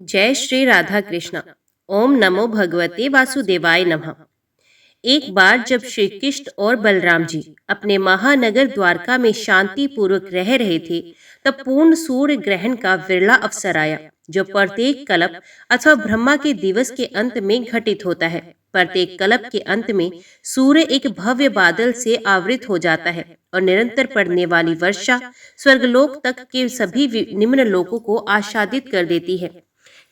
जय श्री राधा कृष्ण। ओम नमो भगवते वासुदेवाय नमः। एक बार जब श्री कृष्ण और बलराम जी अपने महानगर द्वारका में शांति पूर्वक रह रहे थे, तब पूर्ण सूर्य ग्रहण का विरला अवसर आया, जो प्रत्येक कल्प अथवा ब्रह्मा के दिवस के अंत में घटित होता है। प्रत्येक कल्प के अंत में सूर्य एक भव्य बादल से आवृत हो जाता है और निरंतर पड़ने वाली वर्षा स्वर्गलोक तक के सभी निम्न लोकों को आच्छादित कर देती है।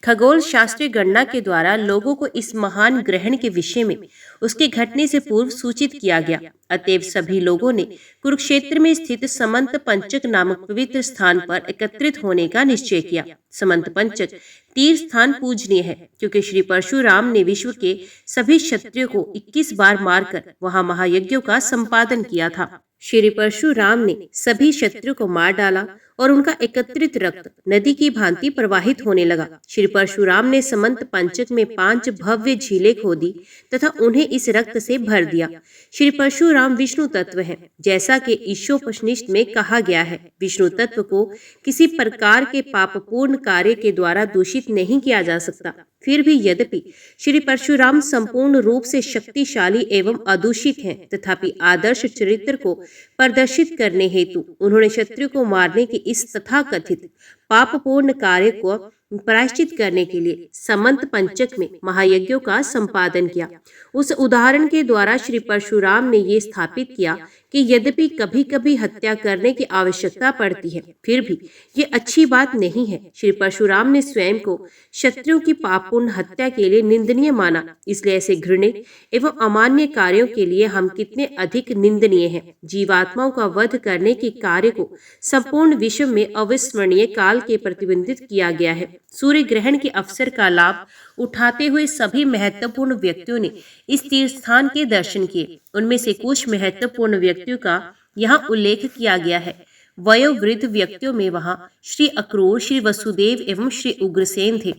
खगोल शास्त्रीय गणना के द्वारा लोगों को इस महान ग्रहण के विषय में उसके घटने से पूर्व सूचित किया गया। अतएव सभी लोगों ने कुरुक्षेत्र में स्थित समंत पंचक नामक पवित्र स्थान पर एकत्रित होने का निश्चय किया। समंत पंचक तीर्थ स्थान पूजनीय है, क्योंकि श्री परशुराम ने विश्व के सभी क्षत्रियों को 21 बार मारकर वहां महायज्ञों का संपादन किया था। श्री परशुराम ने सभी क्षत्रियों को मार डाला और उनका एकत्रित रक्त नदी की भांति प्रवाहित होने लगा। श्री परशुराम ने समंत पंचक में 5 भव्य झीलें खोदी तथा उन्हें इस रक्त से भर दिया। श्री परशुराम विष्णु तत्व हैं, जैसा कि ईशोपनिषद में कहा गया है। विष्णु तत्व को किसी प्रकार के पापपूर्ण कार्य के द्वारा दूषित नहीं किया जा सकता। फिर भी यद्यपि श्री परशुराम संपूर्ण रूप से शक्तिशाली एवं अदूषित हैं, तथापि आदर्श चरित्र को प्रदर्शित करने हेतु उन्होंने शत्रु को मारने के इस तथाकथित पापपूर्ण कार्य को प्रायश्चित करने के लिए समंत पंचक में महायज्ञों का संपादन किया। उस उदाहरण के द्वारा श्री परशुराम ने ये स्थापित किया कि यद्यपि कभी कभी हत्या करने की आवश्यकता पड़ती है, फिर भी ये अच्छी बात नहीं है। श्री परशुराम ने स्वयं को शत्रुओं की पापपूर्ण हत्या के लिए निंदनीय माना, इसलिए ऐसे घृणित एवं अमान्य कार्यों के लिए हम कितने अधिक निंदनीय हैं। जीवात्माओं का वध करने के कार्य को संपूर्ण विश्व में अविस्मरणीय काल के प्रतिबंधित किया गया है। सूर्य ग्रहण के अवसर का लाभ उठाते हुए सभी महत्वपूर्ण व्यक्तियों ने इस तीर्थ स्थान के दर्शन किए। उनमें से कुछ महत्वपूर्ण व्यक्तियों का यहाँ उल्लेख किया गया है। वयोवृद्ध व्यक्तियों में वहां श्री अक्रूर, श्री वसुदेव एवं श्री उग्रसेन थे।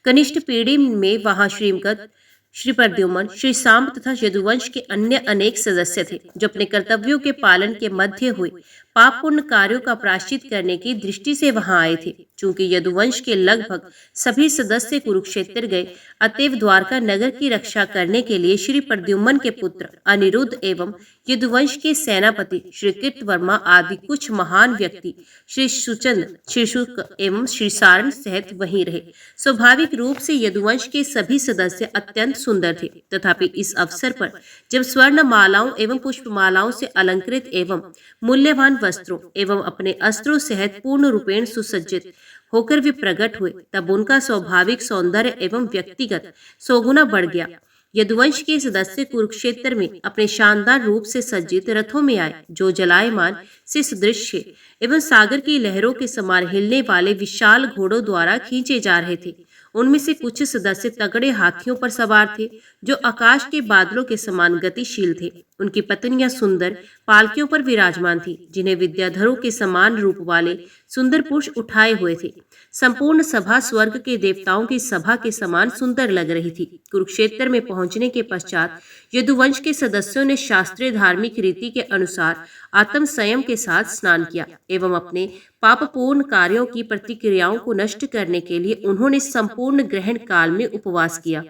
कनिष्ठ पीढ़ी में वहां श्रीमगत, श्री प्रद्युम्न, श्री सांब तथा यदुवंश के अन्य अनेक सदस्य थे, जो अपने कर्तव्यों के पालन के मध्य हुए पापपूर्ण कार्यों का प्रायश्चित करने की दृष्टि से वहां आए थे। चूंकि यदुवंश के लगभग सभी सदस्य कुरुक्षेत्र गए, अतएव द्वारका नगर की रक्षा करने के लिए श्री प्रद्युम्न के पुत्र अनिरुद्ध एवं यदुवंश के सेनापति श्री कृतवर्मा आदि कुछ महान व्यक्ति श्री सुचंद, श्री शुक एवं श्री सारण सहित वहीं रहे। स्वाभाविक रूप से यदुवंश के सभी सदस्य अत्यंत सुंदर थे, तथापि इस अवसर पर जब स्वर्ण मालाओं एवं पुष्पमालाओं से अलंकृत एवं मूल्यवान वस्त्रों एवं अपने अस्त्रों सहित पूर्ण रूपेण सुसज्जित होकर वे प्रकट हुए, तब उनका स्वाभाविक सौंदर्य एवं व्यक्तिगत सौगुना बढ़ गया। यदुवंश के सदस्य कुरुक्षेत्र में अपने शानदार रूप से सज्जित रथों में आए, जो जलायमान से सदृश्य एवं सागर की लहरों के समान हिलने वाले विशाल घोड़ों द्वारा खींचे जा रहे थे। उनमें से कुछ सदस्य तगड़े हाथियों पर सवार थे, जो आकाश के बादलों के समान गतिशील थे। उनकी पत्नियां सुंदर पालकियों पर विराजमान थी, जिन्हें विद्याधरों के समान रूप वाले सुंदर पुरुष उठाए हुए थे। संपूर्ण सभा स्वर्ग के देवताओं की सभा के समान सुंदर लग रही थी। कुरुक्षेत्र में पहुंचने के पश्चात यदुवंश के सदस्यों ने शास्त्रीय धार्मिक रीति के अनुसार आत्म संयम के साथ स्नान किया एवं अपने पापपूर्ण कार्यों की प्रतिक्रियाओं को नष्ट करने के लिए उन्होंने संपूर्ण ग्रहण काल में उपवास किया।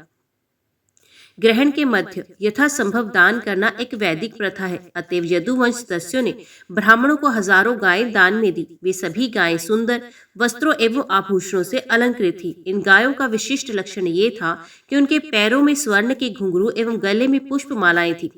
ग्रहण के मध्य यथासंभव दान करना एक वैदिक प्रथा है। अतएव यदुवंश सदस्यों ने ब्राह्मणों को हजारों गायें दान में दी। वे सभी गायें सुंदर वस्त्रों एवं आभूषणों से अलंकृत थी। इन गायों का विशिष्ट लक्षण ये था कि उनके पैरों में स्वर्ण के घुंघरू एवं गले में पुष्प मालाएं थी।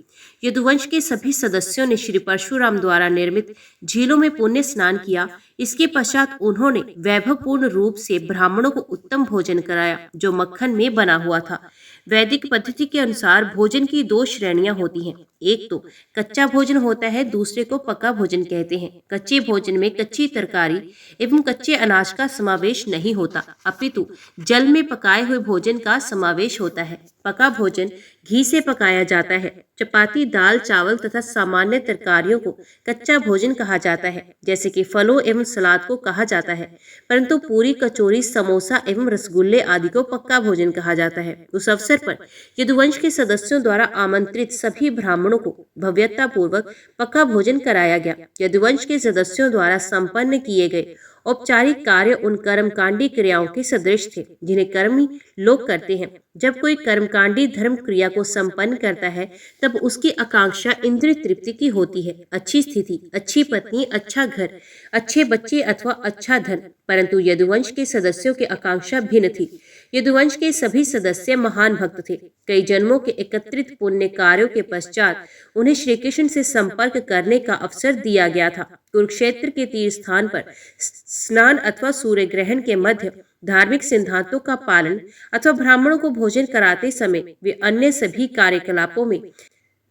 यदुवंश के सभी सदस्यों ने श्री परशुराम द्वारा निर्मित झीलों में पुण्य स्नान किया। इसके पश्चात उन्होंने वैभवपूर्ण रूप से ब्राह्मणों को उत्तम भोजन कराया, जो मक्खन में बना हुआ था। वैदिक पद्धति के अनुसार भोजन की 2 श्रेणियां होती हैं। एक तो कच्चा भोजन होता है, दूसरे को पका भोजन कहते हैं। कच्चे भोजन में कच्ची तरकारी एवं कच्चे अनाज का समावेश नहीं होता, अपितु जल में पकाए हुए भोजन का समावेश होता है। पका भोजन घी से पकाया जाता है। चपाती, दाल, चावल तथा सामान्य तरकारियों को कच्चा भोजन कहा जाता है, जैसे कि फलों एवं सलाद को कहा जाता है। परंतु पूरी, कचौरी, समोसा एवं रसगुल्ले आदि को पक्का भोजन कहा जाता है। उस अवसर पर यदुवंश के सदस्यों द्वारा आमंत्रित सभी ब्राह्मणों को भव्यता पूर्वक पक्का भोजन कराया गया। यदुवंश के सदस्यों द्वारा संपन्न किए गए औपचारिक कार्य उन कर्मकांडी क्रियाओं के सदृश थे जिन्हें कर्मी लोग करते हैं। जब कोई कर्मकांडी धर्म क्रिया को संपन्न करता है तब उसकी आकांक्षा इंद्रिय तृप्ति की होती है, अच्छी स्थिति, अच्छी पत्नी, अच्छा घर, अच्छे बच्चे अथवा अच्छा धन। परंतु यदुवंश के सदस्यों की आकांक्षा भिन्न थी। यदुवंश के सभी सदस्य महान भक्त थे। कई जन्मों के एकत्रित पुण्य कार्यों के पश्चात उन्हें श्री कृष्ण से संपर्क करने का अवसर दिया गया था। कुरुक्षेत्र के तीर्थ स्थान पर स्नान अथवा सूर्य ग्रहण के मध्य धार्मिक सिद्धांतों का पालन अथवा ब्राह्मणों को भोजन कराते समय वे अन्य सभी कार्यकलापों में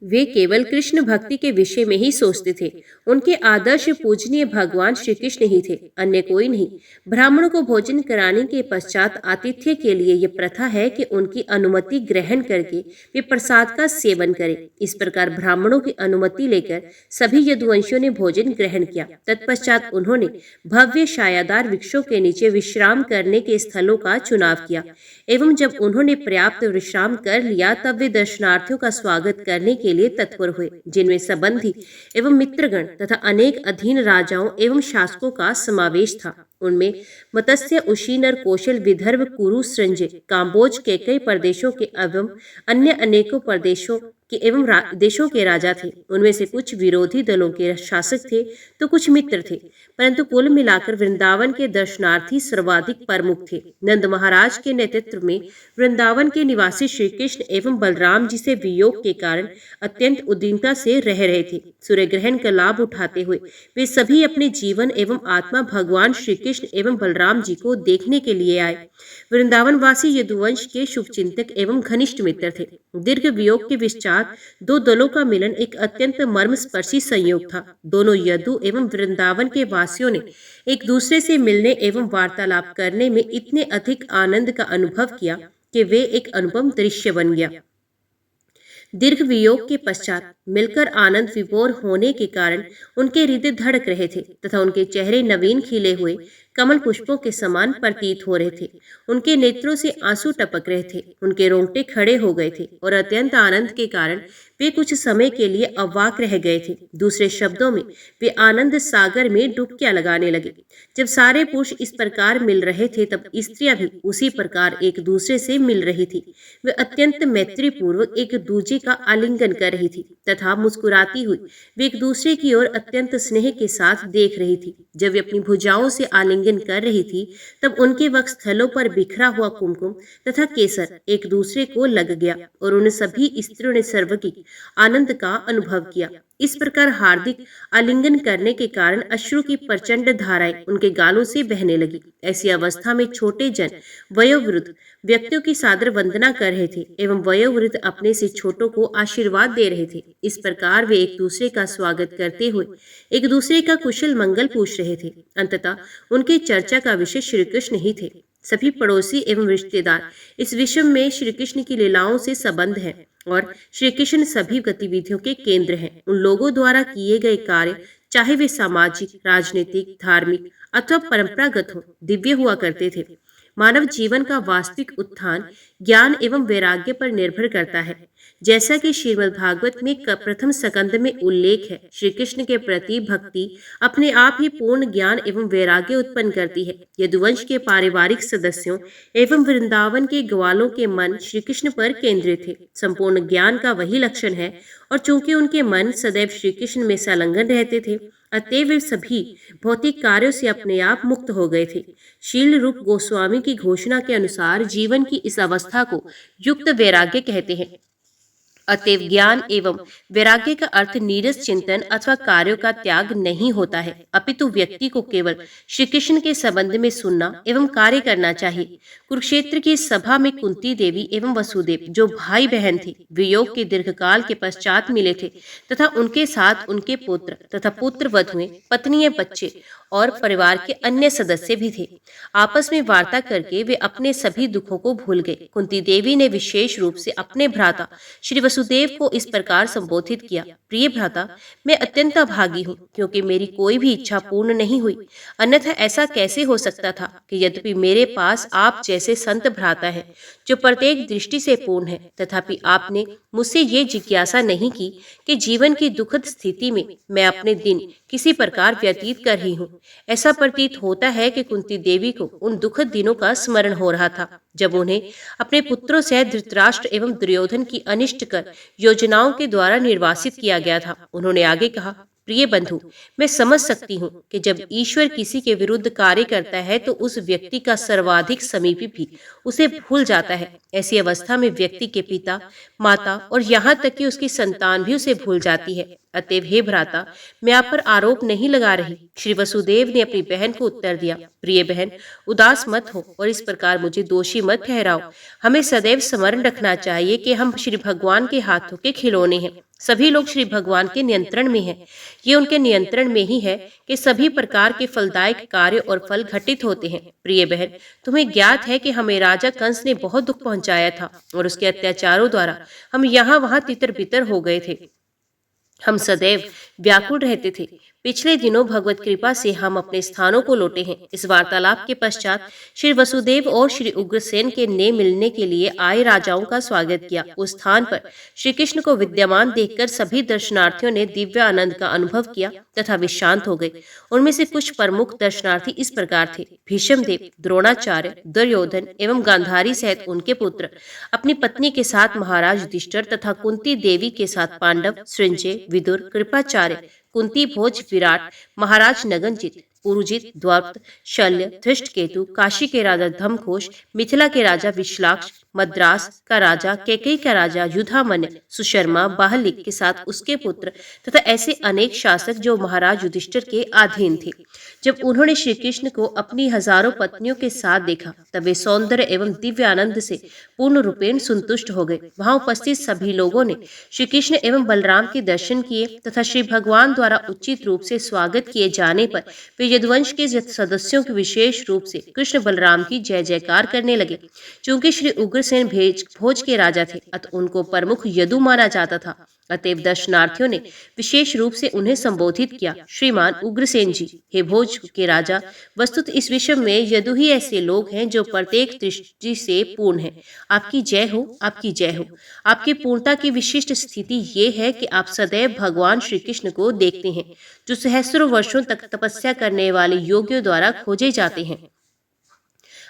वे केवल कृष्ण भक्ति के विषय में ही सोचते थे। उनके आदर्श पूजनीय भगवान श्री कृष्ण ही थे, अन्य कोई नहीं। ब्राह्मणों को भोजन कराने के पश्चात आतिथ्य के लिए यह प्रथा है कि उनकी अनुमति ग्रहण करके वे प्रसाद का सेवन करें। इस प्रकार ब्राह्मणों की अनुमति लेकर सभी यदुवंशियों ने भोजन ग्रहण किया। तत्पश्चात उन्होंने भव्य छायादार वृक्षों के नीचे विश्राम करने के स्थलों का चुनाव किया एवं जब उन्होंने पर्याप्त विश्राम कर लिया तब वे दर्शनार्थियों का स्वागत करने के लिए तत्पर हुए, जिनमें संबंधी एवं मित्रगण तथा अनेक अधीन राजाओं एवं शासकों का समावेश था। उनमें मत्स्य, उशीनर, कौशल, विदर्भ, कुरु, संजय, काम्बोज के कई प्रदेशों के एवं अन्य अनेकों प्रदेशों के एवं देशों के राजा थे। उनमें से कुछ विरोधी दलों के शासक थे तो कुछ मित्र थे, परंतु कुल मिलाकर वृंदावन के दर्शनार्थी सर्वाधिक प्रमुख थे। नंद महाराज के नेतृत्व में वृंदावन के निवासी श्री कृष्ण एवं बलराम जी से वियोग के कारण अत्यंत उद्विग्नता से रह रहे थे। सूर्य ग्रहण का लाभ उठाते हुए वे सभी अपने जीवन एवं आत्मा भगवान श्री कृष्ण एवं बलराम जी को देखने के लिए आए। वृंदावन वासी यदुवंश के शुभचिंतक एवं घनिष्ठ मित्र थे। दीर्घ वियोग के पश्चात दो दलों का मिलन एक अत्यंत मर्मस्पर्शी संयोग था। दोनों यदु एवं वृंदावन के वासियों ने एक दूसरे से मिलने एवं वार्तालाप करने में इतने अधिक आनंद का अनुभव किया कि वे एक अनुपम दृश्य बन गया। दीर्घ वियोग के पश्चात मिलकर आनंद विभोर होने के कारण उनके हृदय धड़क रहे थे तथा उनके चेहरे नवीन खिले हुए कमल पुष्पों के समान प्रतीत हो रहे थे। उनके नेत्रों से आंसू टपक रहे थे, उनके रोंगटे खड़े हो गए थे और अत्यंत आनंद के कारण वे कुछ समय के लिए अवाक रह गए थे। दूसरे शब्दों में वे आनंद सागर में डुबकियां लगाने लगे। जब सारे पुरुष इस प्रकार मिल रहे थे तब स्त्रियां भी उसी प्रकार एक दूसरे से मिल रही थी। वे अत्यंत मैत्रीपूर्वक एक दूसरे का आलिंगन कर रही थी तथा मुस्कुराती हुई वे एक दूसरे की ओर अत्यंत स्नेह के साथ देख रही थी। जब वे अपनी भुजाओं से आलिंगन कर रही थी तब उनके वक्षस्थलों पर बिखरा हुआ कुमकुम तथा केसर एक दूसरे को लग गया और उन सभी स्त्रियों ने सर्वकी आनंद का अनुभव किया। इस प्रकार हार्दिक आलिंगन करने के कारण अश्रु की प्रचंड धाराएं उनके गालों से बहने लगी। ऐसी अवस्था में छोटे जन वयोवृद्ध व्यक्तियों की सादर वंदना कर रहे थे एवं वयोवृद्ध अपने से छोटों को आशीर्वाद दे रहे थे। इस प्रकार वे एक दूसरे का स्वागत करते हुए एक दूसरे का कुशल मंगल पूछ रहे थे। अंततः उनकी चर्चा का विषय श्री कृष्ण ही थे। सभी पड़ोसी एवं रिश्तेदार इस विषय में श्री कृष्ण की लीलाओं से संबंध है और श्री कृष्ण सभी गतिविधियों के केंद्र हैं। उन लोगों द्वारा किए गए कार्य चाहे वे सामाजिक, राजनीतिक, धार्मिक अथवा परंपरागत हो, दिव्य हुआ करते थे। मानव जीवन का वास्तविक उत्थान ज्ञान एवं वैराग्य पर निर्भर करता है। जैसा कि श्रीमद् भागवत में प्रथम स्कंद में उल्लेख है, श्री कृष्ण के प्रति भक्ति अपने आप ही पूर्ण ज्ञान एवं वैराग्य उत्पन्न करती है। यदुवंश के पारिवारिक सदस्यों एवं वृंदावन के ग्वालों के मन श्री कृष्ण पर केंद्रित थे। संपूर्ण ज्ञान का वही लक्षण है और चूंकि उनके मन सदैव श्री कृष्ण में संलग्न रहते थे, अतएव वे सभी भौतिक कार्यों से अपने आप मुक्त हो गए थे। शील रूप गोस्वामी की घोषणा के अनुसार जीवन की इस अवस्था को युक्त वैराग्य कहते हैं। अतएव ज्ञान एवं वैराग्य का अर्थ नीरस चिंतन अथवा कार्यों का त्याग नहीं होता है, अपितु व्यक्ति को केवल श्री कृष्ण के संबंध में सुनना एवं कार्य करना चाहिए। कुरुक्षेत्र की सभा में कुंती देवी एवं वसुदेव जो भाई बहन थे, वियोग के दीर्घकाल के पश्चात मिले थे तथा उनके साथ उनके पुत्र तथा पुत्र वधुएं, पत्नियां, बच्चे और परिवार के अन्य सदस्य भी थे। आपस में वार्ता करके वे अपने सभी दुखों को भूल गए। कुंती देवी ने विशेष रूप से अपने भ्राता श्री वसुदेव को इस प्रकार संबोधित किया, प्रिय भ्राता, मैं अत्यंत अभागी हूँ क्योंकि मेरी कोई भी इच्छा पूर्ण नहीं हुई। अन्यथा ऐसा कैसे हो सकता था कि यद्यपि मेरे पास आप जैसे संत भ्राता है जो प्रत्येक दृष्टि से पूर्ण है, तथापि आपने मुझसे ये जिज्ञासा नहीं की कि जीवन की दुखद स्थिति में मैं अपने दिन किसी प्रकार व्यतीत कर रही हूँ। ऐसा प्रतीत होता है कि कुंती देवी को उन दुखद दिनों का स्मरण हो रहा था जब उन्हें अपने पुत्रों से धृतराष्ट्र एवं दुर्योधन की अनिष्ट कर योजनाओं के द्वारा निर्वासित किया गया था। उन्होंने आगे कहा, प्रिय बंधु, मैं समझ सकती हूँ कि जब ईश्वर किसी के विरुद्ध कार्य करता है तो उस व्यक्ति का सर्वाधिक समीपी भी उसे भूल जाता है। ऐसी अवस्था में व्यक्ति के पिता, माता और यहाँ तक कि उसकी संतान भी उसे भूल जाती है। अतएव हे भ्राता, मैं आप पर आरोप नहीं लगा रही। श्री वसुदेव ने अपनी बहन को उत्तर दिया, प्रिय बहन, उदास मत हो और इस प्रकार मुझे दोषी मत ठहराओ। हमें सदैव स्मरण रखना चाहिए कि हम श्री भगवान के हाथों के खिलौने हैं। सभी लोग श्री भगवान के नियंत्रण में हैं। ये उनके नियंत्रण में ही है कि सभी प्रकार के फलदायक कार्य और फल घटित होते हैं। प्रिय बहन, तुम्हें ज्ञात है कि हमें राजा कंस ने बहुत दुख पहुंचाया था और उसके अत्याचारों द्वारा हम यहाँ वहाँ तितर बितर हो गए थे। हम सदैव व्याकुल रहते थे। पिछले दिनों भगवत कृपा से हम अपने स्थानों को लौटे हैं। इस वार्तालाप के पश्चात श्री वसुदेव और श्री उग्रसेन के ने मिलने के लिए आए राजाओं का स्वागत किया। उस स्थान पर श्री कृष्ण को विद्यमान देखकर सभी दर्शनार्थियों ने दिव्य आनंद का अनुभव किया तथा वे शांत हो गए। उनमें से कुछ प्रमुख दर्शनार्थी इस प्रकार थे, भीष्म देव, द्रोणाचार्य, दुर्योधन एवं गांधारी सहित उनके पुत्र, अपनी पत्नी के साथ महाराज युधिष्ठिर तथा कुंती देवी के साथ पांडव, संजय, विदुर, कृपाचार्य, कुंती भोज, विराट, महाराज नगनजित, पुरुजित, द्वारथ, शल्य, धृष्टकेतु, काशी के राजा धर्मघोष, मिथिला के राजा विश्लाक्ष, मद्रास का राजा, कैकेयी का राजा युधामन्य, सुशर्मा, बाहलिक के साथ उसके पुत्र तथा ऐसे अनेक शासक जो महाराज युधिष्ठिर के अधीन थे। जब उन्होंने श्री कृष्ण को अपनी हजारों पत्नियों के साथ देखा तब वे सौंदर्य एवं दिव्य आनंद से पूर्ण रूपेण संतुष्ट हो गए। वहां उपस्थित सभी लोगों ने श्री कृष्ण एवं बलराम के दर्शन किए तथा श्री भगवान द्वारा उचित रूप से स्वागत किए जाने पर वे यदुवंश के सदस्यों के विशेष रूप से कृष्ण बलराम की जय जयकार करने लगे। चूंकि श्री उग्रसेन भोज के राजा थे अतः उनको प्रमुख यदु माना जाता था। अतएव दर्शनार्थियों ने विशेष रूप से उन्हें संबोधित किया, श्रीमान उग्रसेन जी, हे भोज के राजा, वस्तुत इस विश्व में यदु ही ऐसे लोग हैं जो प्रत्येक दृष्टि से पूर्ण हैं। आपकी जय हो, आपकी जय हो। आपकी पूर्णता की विशिष्ट स्थिति ये है कि आप सदैव भगवान श्री कृष्ण को देखते हैं जो सहस्रों वर्षों तक तपस्या करने वाले योगियों द्वारा खोजे जाते हैं।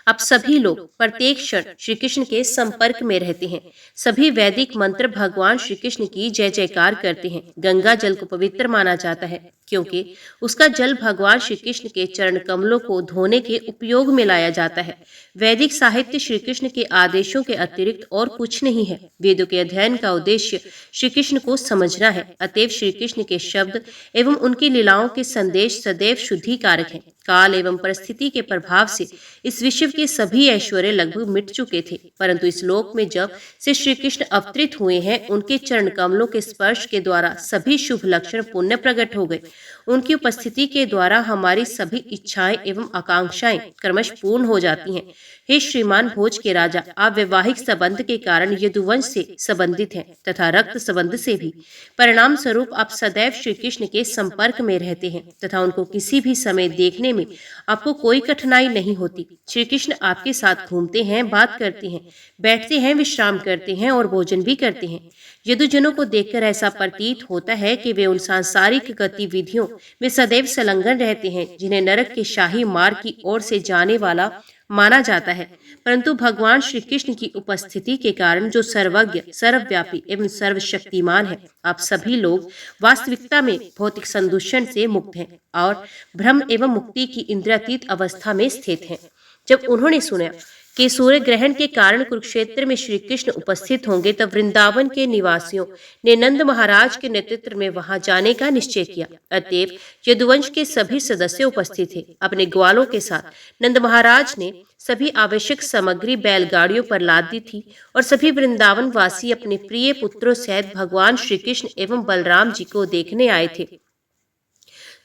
अब सभी लोग प्रत्येक क्षण श्री कृष्ण के संपर्क में रहते हैं। सभी वैदिक मंत्र भगवान श्री कृष्ण की जय जयकार करते हैं। गंगा जल को पवित्र माना जाता है क्योंकि उसका जल भगवान श्री कृष्ण के चरण कमलों को धोने के उपयोग में लाया जाता है। वैदिक साहित्य श्री कृष्ण के आदेशों के अतिरिक्त और कुछ नहीं है। वेदों के अध्ययन का उद्देश्य श्री कृष्ण को समझना है। अतएव श्री कृष्ण के शब्द एवं उनकी लीलाओं के संदेश सदैव शुद्धिकारक हैं। काल एवं परिस्थिति के प्रभाव से इस विश्व के सभी ऐश्वर्य लगभग मिट चुके थे, परंतु इस लोक में जब से श्री कृष्ण अवतरित हुए हैं उनके चरण कमलों के स्पर्श के द्वारा सभी शुभ लक्षण पुण्य प्रकट हो गए। उनकी उपस्थिति के द्वारा हमारी सभी इच्छाएं एवं आकांक्षाएं क्रमश पूर्ण हो जाती हैं। हे श्रीमान भोज के राजा, आप वैवाहिक संबंध के कारण यदुवंश से संबंधित हैं तथा रक्त संबंध से भी। परिणाम स्वरूप आप सदैव श्री कृष्ण के संपर्क में रहते हैं तथा उनको किसी भी समय देखने में आपको कोई कठिनाई नहीं होती। श्री कृष्ण आपके साथ घूमते हैं, बात करते हैं, बैठते हैं, विश्राम करते हैं और भोजन भी करते हैं। यदुजनों को देखकर ऐसा प्रतीत होता है कि वे उन सांसारिक गतिविधियों में सदैव संलग्न रहते हैं जिन्हें नरक के शाही मार्ग की ओर से जाने वाला माना जाता है, परंतु भगवान श्री कृष्ण की उपस्थिति के कारण जो सर्वज्ञ, सर्वव्यापी एवं सर्वशक्तिमान है, आप सभी लोग वास्तविकता में भौतिक संदूषण से मुक्त हैं और ब्रह्म एवं मुक्ति की इंद्रियातीत अवस्था में स्थित हैं। जब उन्होंने सुना कि सूर्य ग्रहण के कारण कुरुक्षेत्र में श्री कृष्ण उपस्थित होंगे तब वृंदावन के निवासियों ने नंद महाराज के नेतृत्व में वहां जाने का निश्चय किया। अतएव यदुवंश के सभी सदस्य उपस्थित थे। अपने ग्वालों के साथ नंद महाराज ने सभी आवश्यक सामग्री बैलगाड़ियों पर लाद दी थी और सभी वृंदावन वासी अपने प्रिय पुत्रों सहित भगवान श्री कृष्ण एवं बलराम जी को देखने आए थे।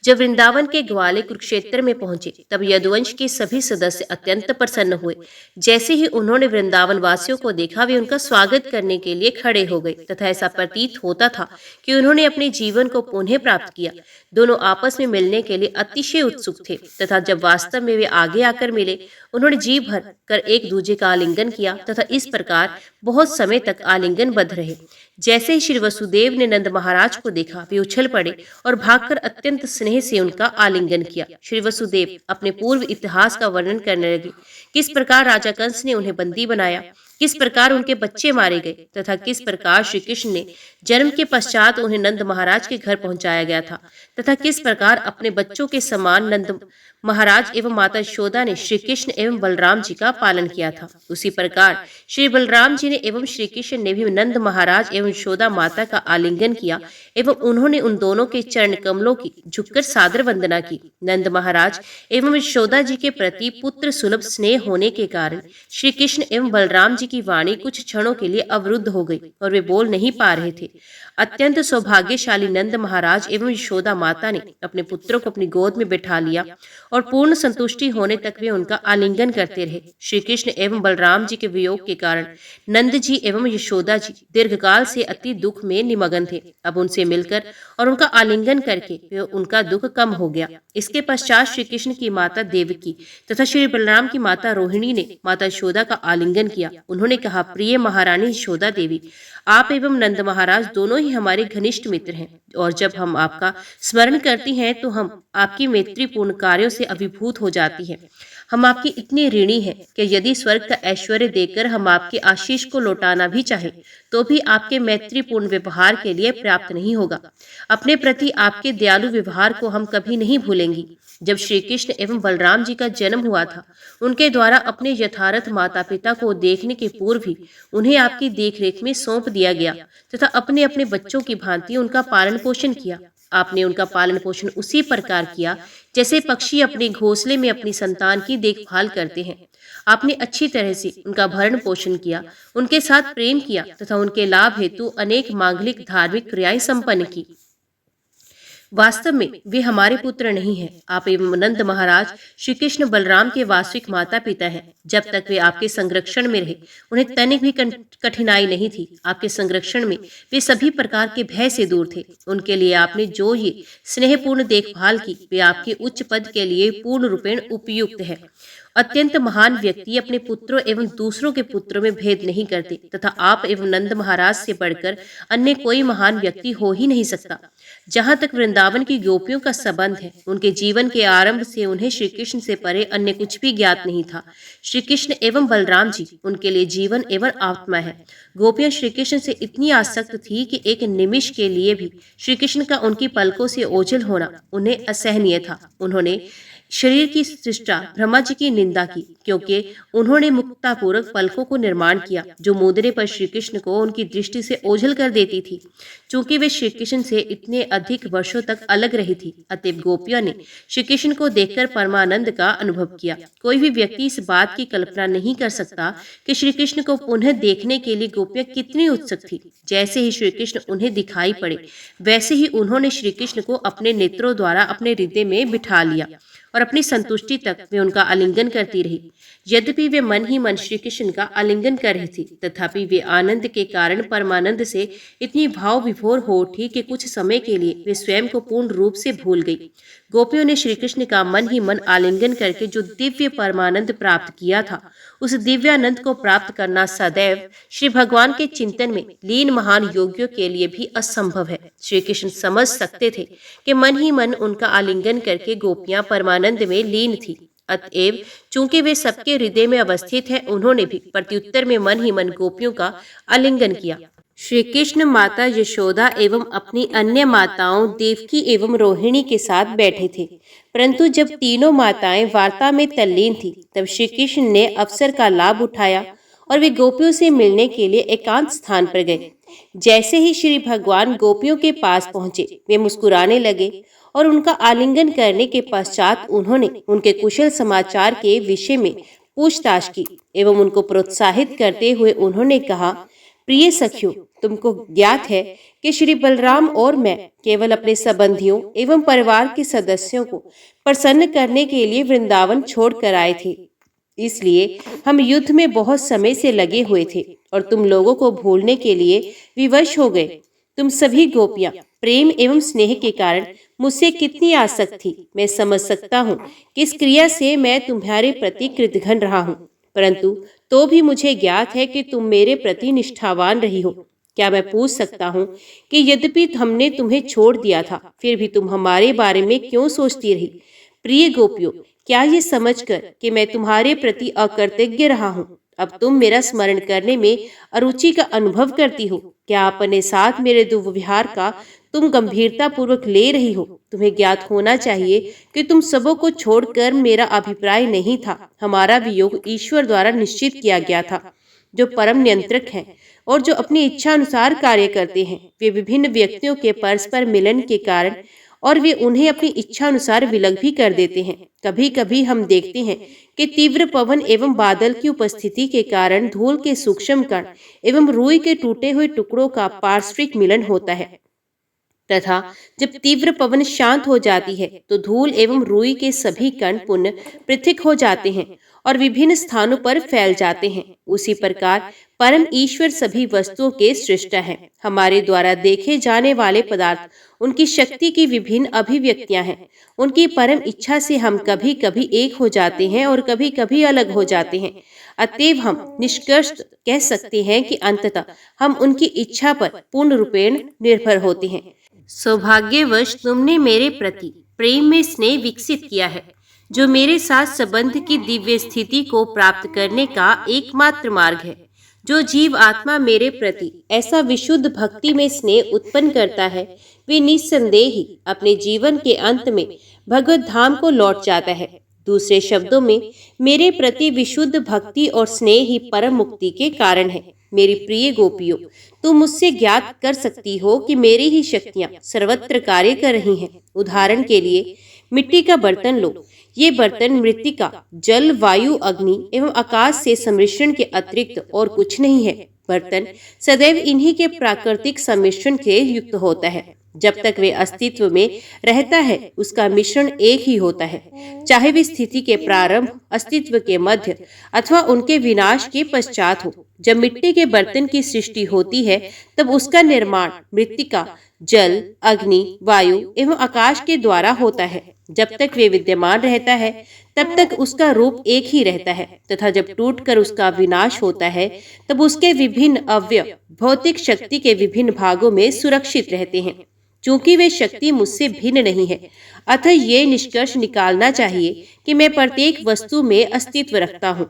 जब वृंदावन के ग्वाले कुरुक्षेत्र में पहुंचे तब यदुवंश के सभी सदस्य अत्यंत प्रसन्न हुए। जैसे ही उन्होंने वृंदावन वासियों को देखा वे उनका स्वागत करने के लिए खड़े हो गए तथा ऐसा प्रतीत होता था कि उन्होंने अपने जीवन को पुनः प्राप्त किया। दोनों आपस में मिलने के लिए अतिशय उत्सुक थे तथा जब वास्तव में वे आगे आकर मिले उन्होंने जी भर कर एक दूसरे का आलिंगन किया तथा इस प्रकार बहुत समय तक आलिंगनबद्ध रहे। जैसे ही श्री वसुदेव ने नंद महाराज को देखा, वे उछल पड़े और भागकर अत्यंत स्नेह से उनका आलिंगन किया। श्री वसुदेव अपने पूर्व इतिहास का वर्णन करने लगे, किस प्रकार राजा कंस ने उन्हें बंदी बनाया, किस प्रकार उनके बच्चे मारे गए तथा किस प्रकार श्री कृष्ण ने जन्म के पश्चात उन्हें नंद महाराज के घर पहुंचाया गया था तथा किस प्रकार अपने बच्चों के समान नंद महाराज एवं माता यशोदा ने श्री कृष्ण एवं बलराम जी का पालन किया था। उसी प्रकार श्री बलराम जी ने एवं श्री कृष्ण ने भी नंद महाराज एवं यशोदा माता का आलिंगन किया एवं उन्होंने उन दोनों के चरण कमलों की झुककर सादर वंदना की। नंद महाराज एवं यशोदा जी के प्रति पुत्र सुलभ स्नेह होने के कारण श्री कृष्ण एवं बलराम जी की वाणी कुछ क्षणों के लिए अवरुद्ध हो गई और वे बोल नहीं पा रहे थे। अत्यंत सौभाग्यशाली नंद महाराज एवं यशोदा माता ने अपने पुत्रों को अपनी गोद में बैठा लिया और पूर्ण संतुष्टि होने तक वे उनका आलिंगन करते रहे। श्री कृष्ण एवं बलराम जी के वियोग के कारण नंद जी एवं यशोदा जी दीर्घकाल से अति दुख में निमग्न थे। अब उनसे मिलकर और उनका आलिंगन करके वे उनका दुख कम हो गया। इसके पश्चात श्री कृष्ण की माता देवकी तथा श्री बलराम की माता रोहिणी ने माता यशोदा का आलिंगन किया। उन्होंने कहा, प्रिय महारानी यशोदा देवी, आप एवं नंद महाराज दोनों ही हमारे घनिष्ठ मित्र हैं और जब हम आपका स्मरण करती हैं तो हम आपकी मैत्रीपूर्ण कार्यों से अभिभूत हो जाती हैं। हम आपकी इतनी ऋणी हैं कि यदि स्वर्ग का ऐश्वर्य देकर हम आपके आशीष को लौटाना भी चाहे तो भी आपके मैत्रीपूर्ण व्यवहार के लिए पर्याप्त नहीं होगा। अपने प्रति आपके दयालु व्यवहार को हम कभी नहीं भूलेंगी। जब श्री कृष्ण एवं बलराम जी का जन्म हुआ था, उनके द्वारा अपने यथार्थ माता पिता को देखने के पूर्व ही उन्हें आपकी देखरेख में सौंप दिया गया तथा अपने अपने बच्चों की भांति उनका पालन पोषण किया। आपने उनका पालन पोषण उसी प्रकार किया जैसे पक्षी अपने घोंसले में अपनी संतान की देखभाल करते हैं। आपने अच्छी तरह से उनका भरण पोषण किया, उनके साथ प्रेम किया तथा उनके लाभ हेतु अनेक मांगलिक धार्मिक क्रियाएं संपन्न की। वास्तव में वे हमारे पुत्र नहीं हैं। आप एवं नंद महाराज श्री कृष्ण बलराम के वास्तविक माता पिता हैं। जब तक वे आपके संरक्षण में रहे उन्हें तनिक भी कठिनाई नहीं थी। आपके संरक्षण में वे सभी प्रकार के भय से दूर थे। उनके लिए आपने जो ये स्नेहपूर्ण देखभाल की वे आपके उच्च पद के लिए पूर्ण रूपेण उपयुक्त है। अत्यंत महान व्यक्ति अपने पुत्रों एवं दूसरों के पुत्रों में भेद नहीं करते तथा आप एवं नंद महाराज से बढ़कर अन्य कोई महान व्यक्ति हो ही नहीं सकता। जहाँ तक वृंदावन की गोपियों का संबंध है, उनके जीवन के आरंभ से उन्हें श्री कृष्ण से परे अन्य कुछ भी ज्ञात नहीं था। श्री कृष्ण एवं बलराम जी उनके लिए जीवन एवं आत्मा है। गोपियां श्री कृष्ण से इतनी आसक्त थी कि एक निमिष के लिए भी श्री कृष्ण का उनकी पलकों से ओझल होना उन्हें असहनीय था। उन्होंने शरीर की सृष्टा ब्रह्मा जी की निंदा की क्योंकि उन्होंने मुक्तापूर्वक पलकों को निर्माण किया जो मुद्रे पर श्री कृष्ण को उनकी दृष्टि से ओझल कर देती थी। चूंकि वे श्री कृष्ण से इतने अधिक वर्षों तक अलग रही थी, अतएव गोपियों ने श्री कृष्ण को देखकर परमानंद का अनुभव किया। कोई भी व्यक्ति इस बात की कल्पना नहीं कर सकता कि श्री कृष्ण को पुनः देखने के लिए गोपियां कितनी उत्सुक थी। जैसे ही श्री कृष्ण उन्हें दिखाई पड़े वैसे ही उन्होंने श्री कृष्ण को अपने नेत्रों द्वारा अपने हृदय में बिठा लिया और अपनी संतुष्टि तक वे उनका आलिंगन करती रही। यद्यपि वे मन ही मन श्री कृष्ण का आलिंगन कर रही थी, तथापि वे आनंद के कारण परमानंद से इतनी भाव विभोर हो उठी कि कुछ समय के लिए वे स्वयं को पूर्ण रूप से भूल गई। गोपियों ने श्री कृष्ण का मन ही मन आलिंगन करके जो दिव्य परमानंद प्राप्त किया था, उस दिव्यानंद को प्राप्त करना सदैव श्री भगवान के चिंतन में लीन महान योगियों के लिए भी असंभव है। श्री कृष्ण समझ सकते थे कि मन ही मन उनका आलिंगन करके गोपियां परमानंद में लीन थी। अतएव चूंकि वे सबके हृदय में अवस्थित है, उन्होंने भी प्रत्युत्तर में मन ही मन गोपियों का आलिंगन किया। श्री कृष्ण माता यशोदा एवं अपनी अन्य माताओं देवकी एवं रोहिणी के साथ बैठे थे, परंतु जब तीनों माताएं वार्ता में तल्लीन थी तब श्री कृष्ण ने अवसर का लाभ उठाया और वे गोपियों से मिलने के लिए एकांत स्थान पर गए। जैसे ही श्री भगवान गोपियों के पास पहुंचे, वे मुस्कुराने लगे और उनका आलिंगन करने के पश्चात उन्होंने उनके कुशल समाचार के विषय में पूछताछ की एवं उनको प्रोत्साहित करते हुए उन्होंने कहा, प्रिय सखियों, तुमको ज्ञात है कि श्री बलराम और मैं केवल अपने संबंधियों एवं परिवार के सदस्यों को प्रसन्न करने के लिए वृंदावन छोड़ कर आए थे। इसलिए हम युद्ध में बहुत समय से लगे हुए थे और तुम लोगों को भूलने के लिए विवश हो गए। तुम सभी गोपियां प्रेम एवं स्नेह के कारण मुझसे कितनी आसक्त थी, मैं समझ सकता हूँ कि इस क्रिया से मैं तुम्हारे प्रति कृतघ्न रहा हूँ, परंतु तो भी मुझे ज्ञात है कि तुम मेरे प्रति निष्ठावान रही हो। क्या मैं पूछ सकता हूँ कि यद्यपि हमने तुम्हें छोड़ दिया था, फिर भी तुम हमारे बारे में क्यों सोचती रही? प्रिय गोपियों, क्या ये समझकर कि मैं तुम्हारे प्रति अकृतज्ञ रहा हूँ, अब तुम मेरा स्मरण करने में अरुचि का अनुभव करती हो? क्या अपने साथ मेरे दुर्व्यवहार का तुम गंभीरता पूर्वक ले रही हो? तुम्हें ज्ञात होना चाहिए कि तुम सबों को छोड़कर मेरा अभिप्राय नहीं था। हमारा वियोग ईश्वर द्वारा निश्चित किया गया था, जो परम नियंत्रक हैं और जो अपनी इच्छा अनुसार कार्य करते हैं। वे विभिन्न व्यक्तियों के परस्पर मिलन के कारण और वे उन्हें अपनी इच्छा अनुसार विलग भी कर देते हैं। कभी कभी हम देखते हैं कि तीव्र पवन एवं बादल की उपस्थिति के कारण धूल के सूक्ष्म कण एवं रुई के टूटे हुए टुकड़ों का पारस्परिक मिलन होता है, तथा जब तीव्र पवन शांत हो जाती है तो धूल एवं रुई के सभी कण पुनः पृथक हो जाते हैं और विभिन्न स्थानों पर फैल जाते हैं। उसी प्रकार परम ईश्वर सभी वस्तुओं के सृष्टा हैं। हमारे द्वारा देखे जाने वाले पदार्थ उनकी शक्ति की विभिन्न अभिव्यक्तियां हैं। उनकी परम इच्छा से हम कभी कभी एक हो जाते हैं और कभी कभी अलग हो जाते हैं। अतएव हम निष्कर्ष कह सकते हैं कि अंततः हम उनकी इच्छा पर पूर्ण रूपेण निर्भर होते हैं। सौभाग्यवश तुमने मेरे प्रति प्रेम में स्नेह विकसित किया है, जो मेरे साथ संबंध की दिव्य स्थिति को प्राप्त करने का एकमात्र मार्ग है। जो जीव आत्मा मेरे प्रति ऐसा विशुद्ध भक्ति में स्नेह उत्पन्न करता है, वे निस्संदेह ही अपने जीवन के अंत में भगवत धाम को लौट जाता है। दूसरे शब्दों में, मेरे प्रति विशुद्ध भक्ति और स्नेह ही परम मुक्ति के कारण है। मेरी प्रिय गोपियों, तुम मुझसे ज्ञात कर सकती हो कि मेरी ही शक्तियां सर्वत्र कार्य कर रही हैं। उदाहरण के लिए मिट्टी का बर्तन लो। ये बर्तन मृत्तिका, जल, वायु, अग्नि एवं आकाश से सम्मिश्रण के अतिरिक्त और कुछ नहीं है। बर्तन सदैव इन्हीं के प्राकृतिक सम्मिश्रण से युक्त होता है। जब तक वे अस्तित्व में रहता है, उसका मिश्रण एक ही होता है, चाहे वे स्थिति के प्रारंभ, अस्तित्व के मध्य अथवा उनके विनाश के पश्चात हो। जब मिट्टी के बर्तन की सृष्टि होती है, तब उसका निर्माण मृत्तिका, जल, अग्नि, वायु एवं आकाश के द्वारा होता है। जब तक वे विद्यमान रहता है, तब तक उसका रूप एक ही रहता है, तथा जब टूटकर उसका विनाश होता है, तब उसके विभिन्न अवयव भौतिक शक्ति के विभिन्न भागों में सुरक्षित रहते हैं। चूंकि वे शक्ति मुझसे भिन्न नहीं है, अतः ये निष्कर्ष निकालना चाहिए कि मैं प्रत्येक वस्तु में अस्तित्व रखता हूँ।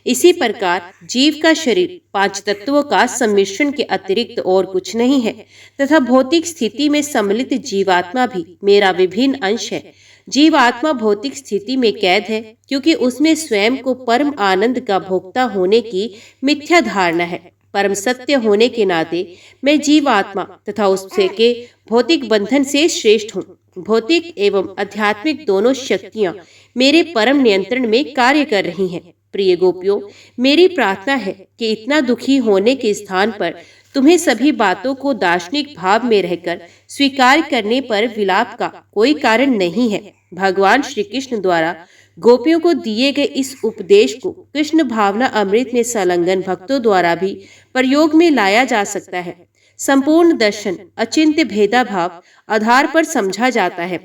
इसी प्रकार जीव का शरीर 5 तत्वों का सम्मिश्रण के अतिरिक्त और कुछ नहीं है, तथा भौतिक स्थिति में सम्मिलित जीवात्मा भी मेरा विभिन्न अंश है। जीवात्मा भौतिक स्थिति में कैद है, क्योंकि उसमें स्वयं को परम आनंद का भोक्ता होने की मिथ्या धारणा है। परम सत्य होने के नाते मैं जीवात्मा तथा उससे के भौतिक बंधन से श्रेष्ठ हूँ। भौतिक एवं आध्यात्मिक दोनों शक्तियाँ मेरे परम नियंत्रण में कार्य कर रही हैं। प्रिय गोपियों, मेरी प्रार्थना है कि इतना दुखी होने के स्थान पर तुम्हें सभी बातों को दार्शनिक भाव में रहकर स्वीकार करने पर विलाप का कोई कारण नहीं है। भगवान श्री कृष्ण द्वारा गोपियों को दिए गए इस उपदेश को कृष्ण भावना अमृत में संलग्न भक्तों द्वारा भी प्रयोग में लाया जा सकता है। संपूर्ण दर्शन अचिंत्य भेदाभाव आधार पर समझा जाता है।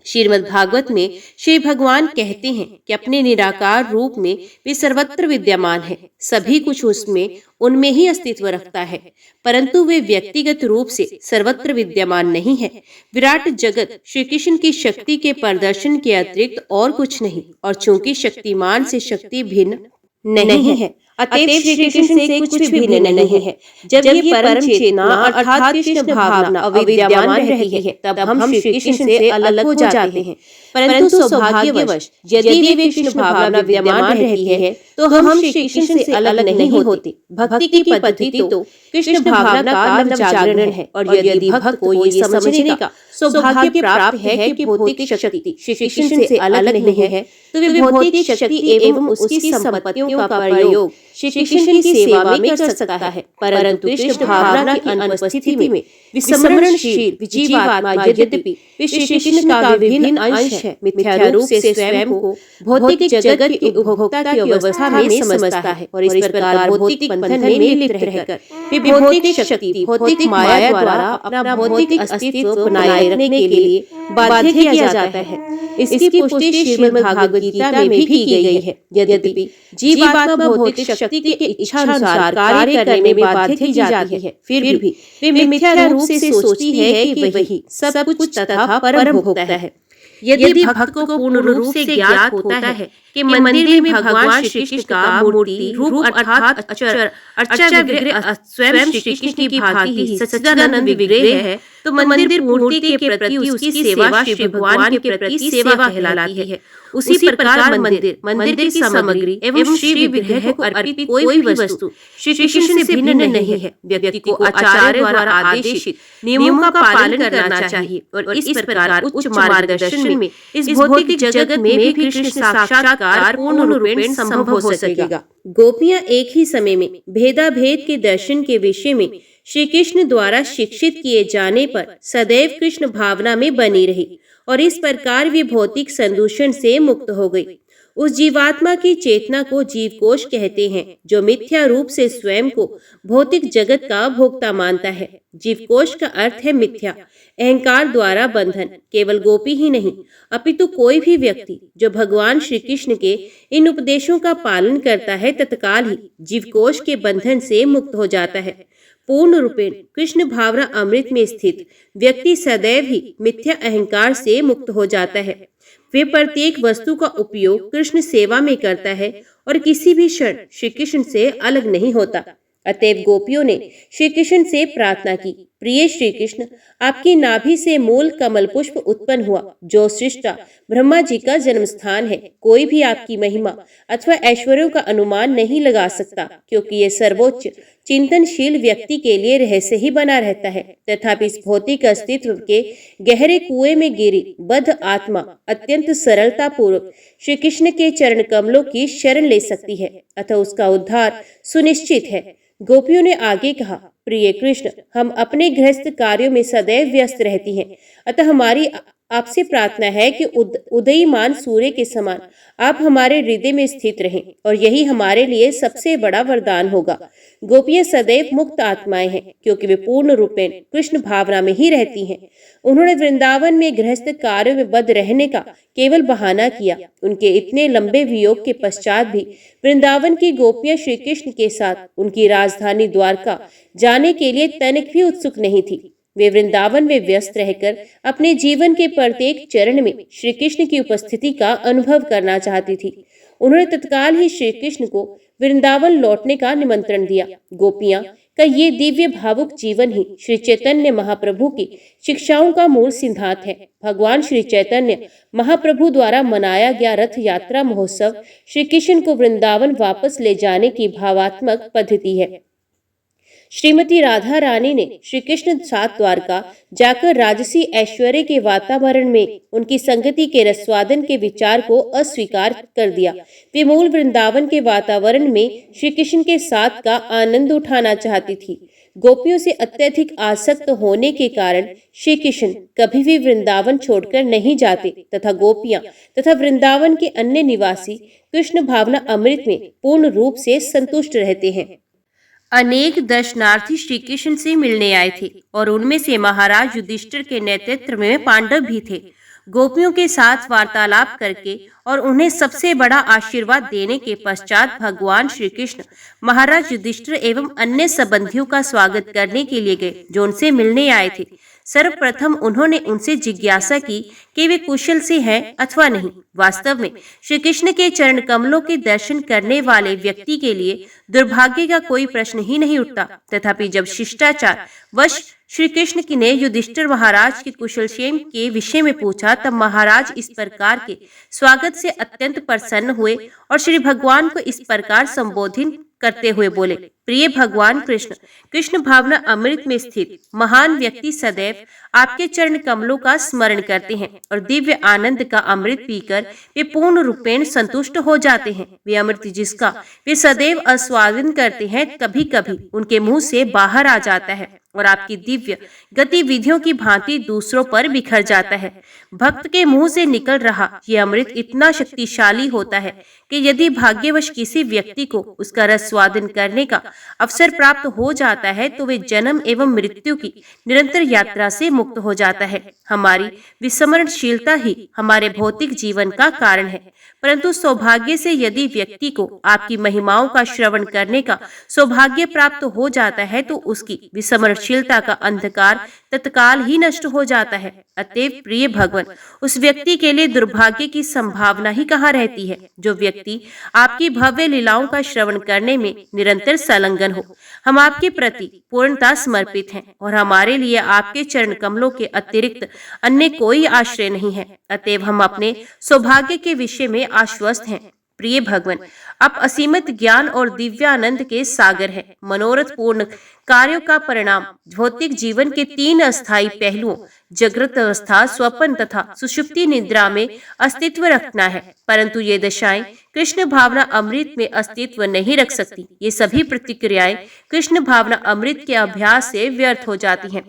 श्रीमद् भागवत में श्री भगवान कहते हैं कि अपने निराकार रूप में वे सर्वत्र विद्यमान है, सभी कुछ उसमें उनमें ही अस्तित्व रखता है, परंतु वे व्यक्तिगत रूप से सर्वत्र विद्यमान नहीं है। विराट जगत श्री कृष्ण की शक्ति के प्रदर्शन के अतिरिक्त और कुछ नहीं, और चूंकि शक्तिमान से शक्ति भिन्न नहीं है, अतएव श्री कृष्ण से कुछ भी भिन्न नहीं है। जब ये परम चेतना अर्थात कृष्ण भावना अविद्यमान रहती है, तब हम श्री कृष्ण से अलग हो जाते हैं। परंतु सौभाग्यवश यदि वे कृष्ण भावना विद्यमान रहती है, तो हम श्री कृष्ण से अलग नहीं होते। भक्ति की पद्धति तो कृष्ण भावना का नवजागरण है, और यदि भक्त को ये समझने का सौभाग्य प्राप्त है कि भौतिक शक्ति श्री कृष्ण से अलग नहीं है, तो वे भौतिक शक्ति एवं उसकी संपत्तियों का प्रयोग श्री कृष्ण की सेवा में कर सकता है। परंतु कृष्ण भावना की अनुपस्थिति में विस्मरणशील जीवात्मा यद्यपि श्री कृष्ण का विभिन्न अंश है, मिथ्या रूप से स्वयं को भौतिक जगत की उपभोक्ता की अवस्था में समझता है, और इस प्रकार भौतिक बंधन में लिप्त रहकर वे भौतिक शक्ति भौतिक माया द्वारा अपना भौतिक अस्तित्व बनाए रखने के लिए बाध्य किया जाता है। इसकी पुष्टि श्रीमद् भागवत गीता में भी की गई है। यद्यपि जीवात्मा भौतिक शक्ति व्यक्ति के इच्छा अनुसार कार्य करने में बाध्य की जाती है, फिर भी वे मिथ्या रूप से सोचती है कि वही सब कुछ तथा परम भोक्ता है। यदि भक्त को पूर्ण रूप से ज्ञात होता है कि मंदिर में भगवान श्री कृष्ण का मूर्ति रूप अर्थात अर्चा विग्रह स्वयं श्री कृष्ण की भांति ही सच्चिदानंद विग्रह है, तो मंदिर मूर्ति के प्रति उसकी सेवा श्री भगवान के प्रति सेवा कहलाती है। उसी प्रकार मंदिर की सामग्री एवं श्री विग्रह को अर्पित कोई भी वस्तु श्री कृष्ण से भिन्न नहीं है। व्यक्ति को आचार्य द्वारा आदेशित नियमों का पालन करना चाहिए और इस प्रकार उच्च मार्गदर्शन में इस भौतिक जगत में भी कृष्ण साक्षात्कार पूर्ण रूपेण संभव हो सकेगा। गोपियां एक ही समय में भेदाभेद के दर्शन के विषय में श्री कृष्ण द्वारा शिक्षित किए जाने पर सदैव कृष्ण भावना में बनी रही और इस प्रकार वे भौतिक संदूषण से मुक्त हो गई। उस जीवात्मा की चेतना को जीवकोश कहते हैं, जो मिथ्या रूप से स्वयं को भौतिक जगत का भोक्ता मानता है। जीवकोश का अर्थ है मिथ्या अहंकार द्वारा बंधन। केवल गोपी ही नहीं, अपितु कोई भी व्यक्ति जो भगवान श्री कृष्ण के इन उपदेशों का पालन करता है, तत्काल ही जीवकोश के बंधन से मुक्त हो जाता है। पूर्ण रूपेण कृष्ण भावना अमृत में स्थित व्यक्ति सदैव ही मिथ्या अहंकार से मुक्त हो जाता है। वे प्रत्येक वस्तु का उपयोग कृष्ण सेवा में करता है और किसी भी क्षण श्री कृष्ण से अलग नहीं होता। अतएव गोपियों ने श्री कृष्ण से प्रार्थना की, प्रिय श्री कृष्ण, आपकी नाभि से मूल कमल पुष्प उत्पन्न हुआ, जो सृष्टा ब्रह्मा जी का जन्म स्थान है। कोई भी आपकी महिमा अथवा ऐश्वर्यों का अनुमान नहीं लगा सकता, क्योंकि ये सर्वोच्च चिंतनशील व्यक्ति के लिए रहस्य ही बना रहता है। तथापि इस भौतिक अस्तित्व के गहरे कुएं में गिरी बद्ध आत्मा अत्यंत सरलता पूर्वक श्री कृष्ण के चरण कमलों की शरण ले सकती है, अतः उसका उद्धार सुनिश्चित है। गोपियों ने आगे कहा, प्रिय कृष्ण, हम अपने गृहस्थ कार्यों में सदैव व्यस्त रहती हैं, अतः हमारी आपसे प्रार्थना है कि उदयमान सूर्य के समान आप हमारे हृदय में स्थित रहें, और यही हमारे लिए सबसे बड़ा वरदान होगा। गोपियां सदैव मुक्त आत्माएं हैं, क्योंकि वे पूर्ण रूपेण कृष्ण भावना में ही रहती हैं। उन्होंने वृंदावन में गृहस्थ कार्यों में बद्ध रहने का केवल बहाना किया। उनके इतने लंबे वियोग के पश्चात भी वृंदावन की गोपियां श्री कृष्ण के साथ उनकी राजधानी द्वारका जाने के लिए तनिक भी उत्सुक नहीं थी। वे वृंदावन में व्यस्त रहकर अपने जीवन के प्रत्येक चरण में श्री कृष्ण की उपस्थिति का अनुभव करना चाहती थी। उन्होंने तत्काल ही श्री कृष्ण को वृंदावन लौटने का निमंत्रण दिया। गोपियां का ये दिव्य भावुक जीवन ही श्री चैतन्य महाप्रभु की शिक्षाओं का मूल सिद्धांत है। भगवान श्री चैतन्य महाप्रभु द्वारा मनाया गया रथ यात्रा महोत्सव श्री कृष्ण को वृंदावन वापस ले जाने की भावात्मक पद्धति है। श्रीमती राधा रानी ने श्री कृष्ण साथ द्वारका जाकर राजसी ऐश्वर्य के वातावरण में उनकी संगति के रसवादन के विचार को अस्वीकार कर दिया। वे मूल वृंदावन के वातावरण में श्री कृष्ण के साथ का आनंद उठाना चाहती थी। गोपियों से अत्यधिक आसक्त होने के कारण श्री कृष्ण कभी भी वृंदावन छोड़कर नहीं जाते, तथा गोपियां तथा वृंदावन के अन्य निवासी कृष्ण भावना अमृत में पूर्ण रूप से संतुष्ट रहते हैं। अनेक दर्शनार्थी श्री कृष्ण से मिलने आए थे और उनमें से महाराज युधिष्ठिर के नेतृत्व में पांडव भी थे। गोपियों के साथ वार्तालाप करके और उन्हें सबसे बड़ा आशीर्वाद देने के पश्चात भगवान श्री कृष्ण महाराज युधिष्ठिर एवं अन्य संबंधियों का स्वागत करने के लिए गए, जो उनसे मिलने आए थे। सर्वप्रथम उन्होंने उनसे जिज्ञासा की कि वे कुशल से हैं अथवा नहीं। वास्तव में श्री कृष्ण के चरण कमलों के दर्शन करने वाले व्यक्ति के लिए दुर्भाग्य का कोई प्रश्न ही नहीं उठता। तथापि जब शिष्टाचार वश श्री कृष्ण ने युधिष्ठिर महाराज के कुशलक्षेम के विषय में पूछा, तब महाराज इस प्रकार के स्वागत से अत्यंत प्रसन्न हुए और श्री भगवान को इस प्रकार संबोधित करते हुए बोले, प्रिय भगवान कृष्ण, कृष्ण भावना अमृत में स्थित महान व्यक्ति सदैव आपके चरण कमलों का स्मरण करते हैं और दिव्य आनंद का अमृत पीकर वे पूर्ण रूपेण संतुष्ट हो जाते हैं। वे अमृत जिसका वे सदैव आस्वादन करते हैं, कभी कभी उनके मुंह से बाहर आ जाता है और आपकी दिव्य गतिविधियों की भांति दूसरों पर बिखर जाता है। भक्त के मुंह से निकल रहा यह अमृत इतना शक्तिशाली होता है कि यदि भाग्यवश किसी व्यक्ति को उसका रस स्वादन करने का अवसर प्राप्त हो जाता है, तो वे जन्म एवं मृत्यु की निरंतर यात्रा से मुक्त हो जाता है। हमारी विस्मरणशीलता ही हमारे भौतिक जीवन का कारण है, परंतु सौभाग्य से यदि व्यक्ति को आपकी महिमाओं का श्रवण करने का सौभाग्य प्राप्त हो जाता है तो उसकी विस्मरणशीलता का अंधकार तत्काल ही नष्ट हो जाता है। अतएव प्रिय भगवान, उस व्यक्ति के लिए दुर्भाग्य की संभावना ही कहाँ रहती है जो व्यक्ति आपकी भव्य लीलाओं का श्रवण करने में निरंतर संलग्न हो। हम आपके प्रति पूर्णता समर्पित हैं और हमारे लिए आपके चरण कमलों के अतिरिक्त अन्य कोई आश्रय नहीं है। अतएव हम अपने सौभाग्य के विषय में आश्वस्त हैं। प्रिय भगवान, आप असीमित ज्ञान और दिव्यानंद के सागर हैं। मनोरथ पूर्ण कार्यों का परिणाम भौतिक जीवन के 3 अस्थायी पहलुओं जागृत अवस्था, स्वप्न तथा सुषुप्ति निद्रा में अस्तित्व रखना है, परंतु ये दशाएं कृष्ण भावना अमृत में अस्तित्व नहीं रख सकती। ये सभी प्रतिक्रियाएं कृष्ण भावना अमृत के अभ्यास से व्यर्थ हो जाती हैं।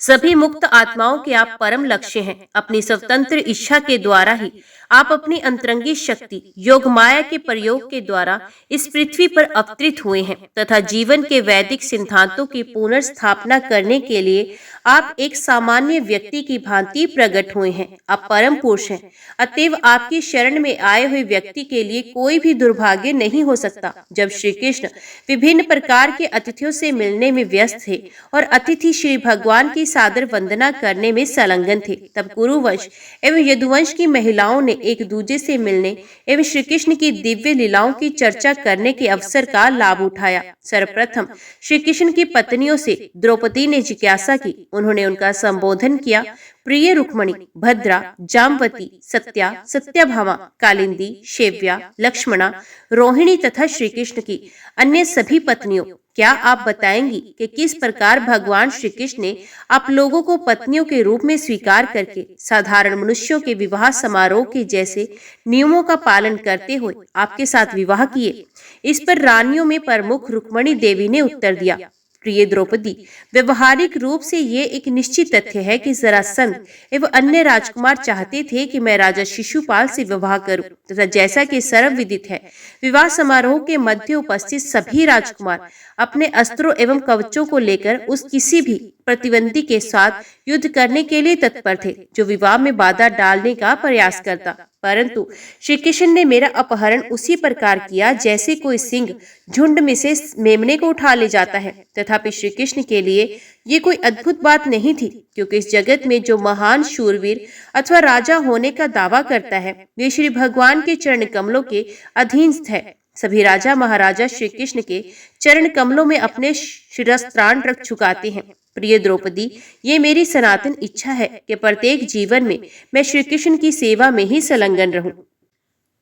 सभी मुक्त आत्माओं के आप परम लक्ष्य हैं। अपनी स्वतंत्र इच्छा के द्वारा ही आप अपनी अंतरंगी शक्ति योग माया के प्रयोग के द्वारा इस पृथ्वी पर अवतरित हुए हैं तथा जीवन के वैदिक सिद्धांतों की पुनर्स्थापना करने के लिए आप एक सामान्य व्यक्ति की भांति प्रकट हुए हैं। आप परम पुरुष हैं। अतएव आपकी शरण में आए हुए व्यक्ति के लिए कोई भी दुर्भाग्य नहीं हो सकता। जब श्री कृष्ण विभिन्न प्रकार के अतिथियों से मिलने में व्यस्त थे और अतिथि श्री भगवान की सादर वंदना करने में संलग्न थे, तब कुरुवंश एवं यदुवंश की महिलाओं ने एक दूसरे से मिलने एवं श्री कृष्ण की दिव्य लीलाओं की चर्चा करने के अवसर का लाभ उठाया। सर्वप्रथम श्री कृष्ण की पत्नियों से द्रौपदी ने जिज्ञासा की। उन्होंने उनका संबोधन किया। प्रिय रुक्मणी, भद्रा, जाम्बवती, सत्या, सत्यभामा, कालिंदी, शेव्या, लक्ष्मणा, रोहिणी तथा श्री कृष्ण की अन्य सभी पत्नियों, क्या आप बताएंगी कि किस प्रकार भगवान श्री कृष्ण ने आप लोगों को पत्नियों के रूप में स्वीकार करके साधारण मनुष्यों के विवाह समारोह के जैसे नियमों का पालन करते हुए आपके साथ विवाह किए? इस पर रानियों में प्रमुख रुक्मणी देवी ने उत्तर दिया। प्रिय द्रौपदी, व्यवहारिक रूप से ये एक निश्चित तथ्य है कि जरासंध एवं अन्य राजकुमार चाहते थे कि मैं राजा शिशुपाल से विवाह करूं तथा जैसा कि सर्वविदित है, विवाह समारोह के मध्य उपस्थित सभी राजकुमार अपने अस्त्रों एवं कवचों को लेकर उस किसी भी प्रतिद्वंदी के साथ युद्ध करने के लिए तत्पर थे जो विवाह में बाधा डालने का प्रयास करता। परंतु श्री कृष्ण ने मेरा अपहरण उसी प्रकार किया जैसे कोई सिंह झुंड में से मेमने को उठा ले जाता है। तथापि श्री कृष्ण के लिए ये कोई अद्भुत बात नहीं थी, क्योंकि इस जगत में जो महान शूरवीर अथवा राजा होने का दावा करता है वे श्री भगवान के चरण कमलों के अधीनस्थ है। सभी राजा महाराजा श्री कृष्ण के चरण कमलों में अपने शिरस्त्राण रख चुकाते हैं। प्रिय द्रौपदी, ये मेरी सनातन इच्छा है कि प्रत्येक जीवन में मैं श्री कृष्ण की सेवा में ही संलग्न रहूं,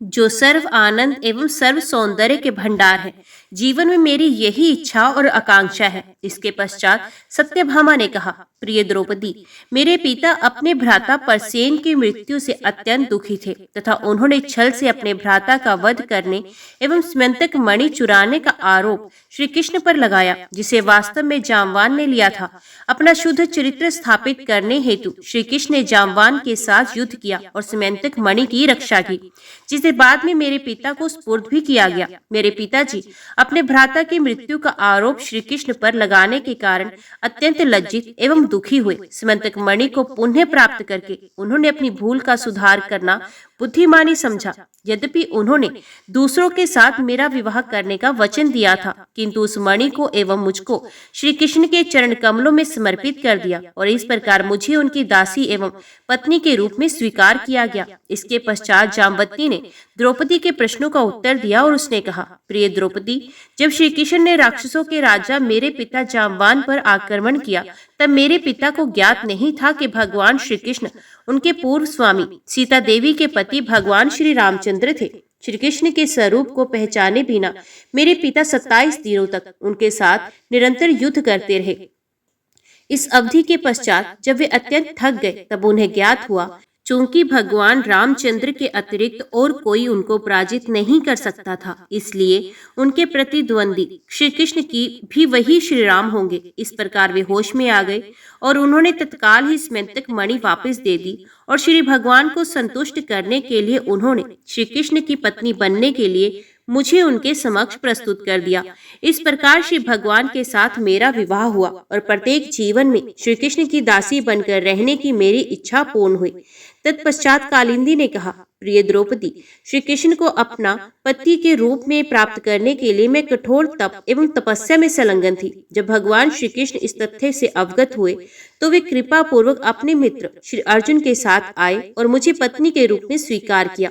जो सर्व आनंद एवं सर्व सौंदर्य के भंडार है। जीवन में मेरी यही इच्छा और आकांक्षा है। इसके पश्चात सत्यभामा ने कहा, प्रिय द्रौपदी, मेरे पिता अपने भ्राता परसेन की मृत्यु से अत्यंत दुखी थे तथा उन्होंने छल से अपने भ्राता का वध करने एवं स्मंतक मणि चुराने का आरोप श्री कृष्ण पर लगाया, जिसे वास्तव में जाम्बवान ने लिया था। अपना शुद्ध चरित्र स्थापित करने हेतु श्री कृष्ण ने जाम्बवान के साथ युद्ध किया और स्मंतक मणि की रक्षा की, जिसे बाद में मेरे पिता को स्पुर्द भी किया गया। मेरे पिताजी अपने भ्राता की मृत्यु का आरोप श्री कृष्ण पर लगाने के कारण अत्यंत लज्जित एवं दुखी हुए। स्मंतक मणि को पुनः प्राप्त करके उन्होंने अपनी भूल का सुधार करना बुद्धिमानी समझा। यद्यपि उन्होंने दूसरों के साथ मेरा विवाह करने का वचन दिया था, किंतु उस मणि को एवं मुझको श्री कृष्ण के चरण कमलों में समर्पित कर दिया और इस प्रकार मुझे उनकी दासी एवं पत्नी के रूप में स्वीकार किया गया। इसके पश्चात जाम्बवती ने द्रौपदी के प्रश्नों का उत्तर दिया और उसने कहा, प्रिय द्रौपदी, जब श्री कृष्ण ने राक्षसों के राजा मेरे पिता जाम्बवान पर आक्रमण किया तब मेरे पिता को ज्ञात नहीं था कि भगवान श्री कृष्ण उनके पूर्व स्वामी सीता देवी के पति भगवान श्री रामचंद्र थे। श्री कृष्ण के स्वरूप को पहचाने बिना मेरे पिता 27 दिनों तक उनके साथ निरंतर युद्ध करते रहे। इस अवधि के पश्चात जब वे अत्यंत थक गए तब उन्हें ज्ञात हुआ चूंकि भगवान रामचंद्र के अतिरिक्त और कोई उनको पराजित नहीं कर सकता था, इसलिए उनके प्रतिद्वंदी श्री कृष्ण की भी वही श्री राम होंगे। इस प्रकार वे होश में आ गए और उन्होंने तत्काल ही स्मंतक मणि वापस दे दी और श्री भगवान को संतुष्ट करने के लिए उन्होंने श्री कृष्ण की पत्नी बनने के लिए मुझे उनके समक्ष प्रस्तुत कर दिया। इस प्रकार श्री भगवान के साथ मेरा विवाह हुआ और प्रत्येक जीवन में श्री कृष्ण की दासी बनकर रहने की मेरी इच्छा पूर्ण हुई। तत्पश्चात कालिंदी ने कहा, प्रिय द्रौपदी, श्री कृष्ण को अपना पति के रूप में प्राप्त करने के लिए मैं कठोर तप एवं तपस्या में संलग्न थी। जब भगवान श्री कृष्ण इस तथ्य से अवगत हुए तो वे कृपा पूर्वक अपने मित्र श्री अर्जुन के साथ आए और मुझे पत्नी के रूप में स्वीकार किया।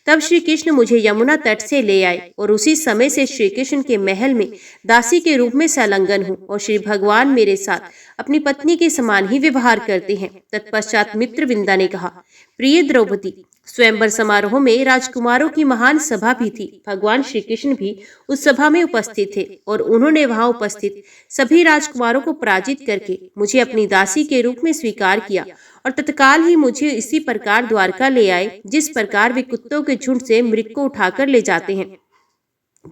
तब श्री कृष्ण मुझे यमुना तट से ले आए और उसी समय से श्री कृष्ण के महल में दासी के रूप में संलग्न हूँ और श्री भगवान मेरे साथ अपनी पत्नी के समान ही व्यवहार करते हैं। तत्पश्चात मित्रविंदा ने कहा, प्रिय द्रौपदी, स्वयंवर समारोह में राजकुमारों की महान सभा भी थी। भगवान श्री कृष्ण भी उस सभा में उपस्थित थे और उन्होंने वहां उपस्थित सभी राजकुमारों को पराजित करके मुझे अपनी दासी के रूप में स्वीकार किया और तत्काल ही मुझे इसी प्रकार द्वारका ले आए, जिस प्रकार वे कुत्तों के झुंड से मृग को उठाकर ले जाते हैं।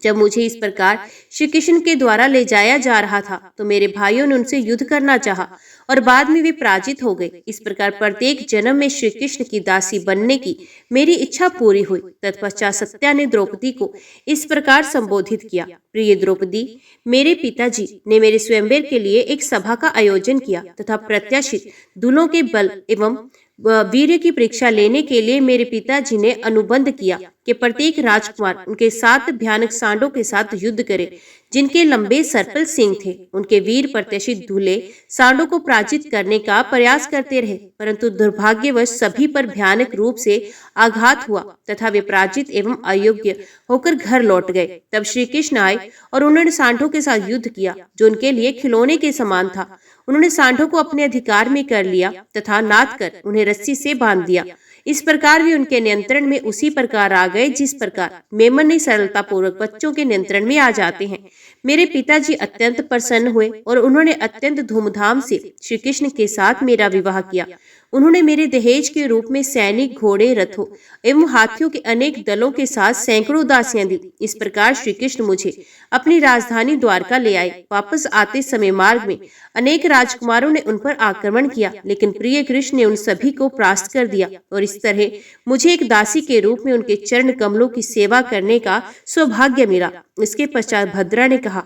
जब मुझे इस प्रकार श्री कृष्ण के द्वारा ले जाया जा रहा था तो मेरे भाइयों ने उनसे युद्ध करना चाहा और बाद में वे पराजित हो गए। इस प्रकार प्रत्येक जन्म में श्री कृष्ण की दासी बनने की मेरी इच्छा पूरी हुई। तत्पश्चात सत्या ने द्रौपदी को इस प्रकार संबोधित किया, प्रिय द्रौपदी, मेरे पिताजी ने मेरे स्वयंवर के लिए एक सभा का आयोजन किया तथा प्रत्याशित दूल्हों के बल एवं वीर्य की परीक्षा लेने के लिए मेरे पिताजी ने अनुबंध किया कि प्रत्येक राजकुमार उनके 7 भयानक सांडों के साथ युद्ध करे, जिनके लंबे सर्पल सिंह थे। उनके वीर प्रत्याशित दूल्हे सांडों को पराजित करने का प्रयास करते रहे, परंतु दुर्भाग्यवश सभी पर भयानक रूप से आघात हुआ तथा वे पराजित एवं अयोग्य होकर घर लौट गए। तब श्री कृष्ण आए और उन्होंने सांडों के साथ युद्ध किया, जो उनके लिए खिलौने के समान था। उन्होंने सांडों को अपने अधिकार में कर लिया तथा नाद कर उन्हें रस्सी से बांध दिया। इस प्रकार वे उनके नियंत्रण में उसी प्रकार आ गए जिस प्रकार मेमने सरलता पूर्वक बच्चों के नियंत्रण में आ जाते हैं। मेरे पिताजी अत्यंत प्रसन्न हुए और उन्होंने अत्यंत धूमधाम से श्री कृष्ण के साथ मेरा विवाह किया। उन्होंने मेरे दहेज के रूप में सैनिक, घोड़े, रथों एवं हाथियों के अनेक दलों के साथ सैकड़ों दासियां दी। इस प्रकार श्री कृष्ण मुझे अपनी राजधानी द्वारका ले आए। वापस आते समय मार्ग में अनेक राजकुमारों ने उन पर आक्रमण किया, लेकिन प्रिय कृष्ण ने उन सभी को परास्त कर दिया और इस तरह मुझे एक दासी के रूप में उनके चरण कमलों की सेवा करने का सौभाग्य मिला। इसके पश्चात भद्रा ने कहा,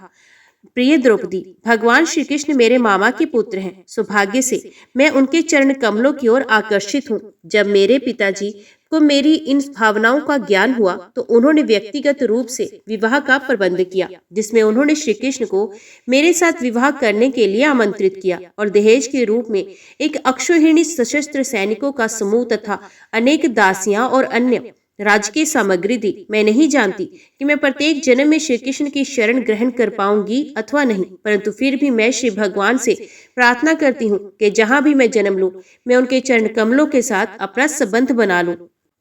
प्रिय द्रौपदी, भगवान श्री कृष्ण मेरे मामा के पुत्र हैं। सौभाग्य से मैं उनके चरण कमलों की ओर आकर्षित हूँ। जब मेरे पिताजी को मेरी इन भावनाओं का ज्ञान हुआ तो उन्होंने व्यक्तिगत रूप से विवाह का प्रबंध किया, जिसमें उन्होंने श्री कृष्ण को मेरे साथ विवाह करने के लिए आमंत्रित किया और दहेज के रूप में एक अक्षौहिणी सशस्त्र सैनिकों का समूह तथा अनेक दासियां और अन्य राजकीय सामग्री दी। मैं नहीं जानती कि मैं प्रत्येक जन्म में श्री कृष्ण की शरण ग्रहण कर पाऊंगी अथवा नहीं, परंतु फिर भी मैं श्री भगवान से प्रार्थना करती हूँ कि जहाँ भी मैं जन्म लूं, मैं उनके चरण कमलों के साथ अपना संबंध बना लूं।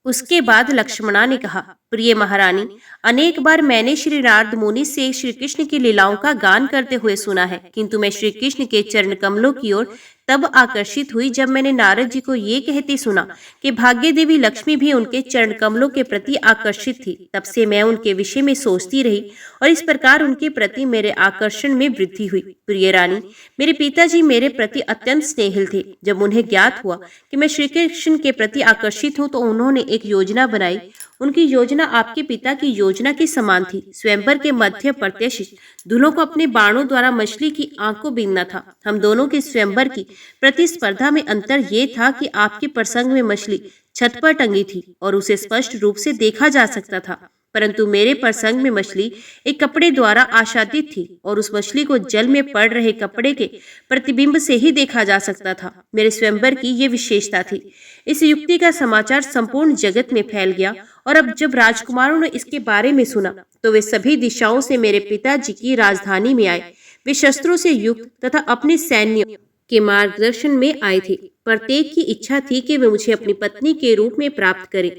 उसके बाद लक्ष्मणा ने कहा, प्रिय महारानी, अनेक बार मैंने श्री नारद मुनि से श्री कृष्ण की लीलाओं का गान करते हुए सुना है, किंतु मैं श्री कृष्ण के चरण कमलों की ओर तब आकर्षित हुई जब मैंने नारद जी को ये कहते सुना कि भाग्य देवी लक्ष्मी भी उनके चरण कमलों के प्रति आकर्षित थी। तब से मैं उनके विषय में सोचती रही और इस प्रकार उनके प्रति मेरे आकर्षण में वृद्धि हुई। प्रिय रानी, मेरे पिताजी मेरे प्रति अत्यंत स्नेहिल थे। जब उन्हें ज्ञात हुआ कि मैं श्री कृष्ण के प्रति आकर्षित हूँ तो उन्होंने एक योजना बनाई। उनकी योजना आपके पिता की योजना के समान थी। स्वयंवर के मध्य प्रत्याशित दूल्हों को अपने बाणों द्वारा मछली की आंख को बीनना था। हम दोनों के स्वयंवर की प्रतिस्पर्धा में अंतर ये था कि आपके प्रसंग में मछली छत पर टंगी थी और उसे स्पष्ट रूप से देखा जा सकता था, परंतु मेरे प्रसंग में मछली एक कपड़े द्वारा आच्छादित थी और उस मछली को जल में पड़ रहे कपड़े के प्रतिबिंब से ही देखा जा सकता था। मेरे स्वयंवर की ये विशेषता थी। इस युक्ति का समाचार संपूर्ण जगत में फैल गया और अब जब राजकुमारों ने इसके बारे में सुना तो वे सभी दिशाओं से मेरे पिताजी की राजधानी में आए। वे शस्त्रों से युक्त तथा अपने सैन्य के मार्गदर्शन में आए थे। प्रत्येक की इच्छा थी कि वे मुझे अपनी पत्नी के रूप में प्राप्त करें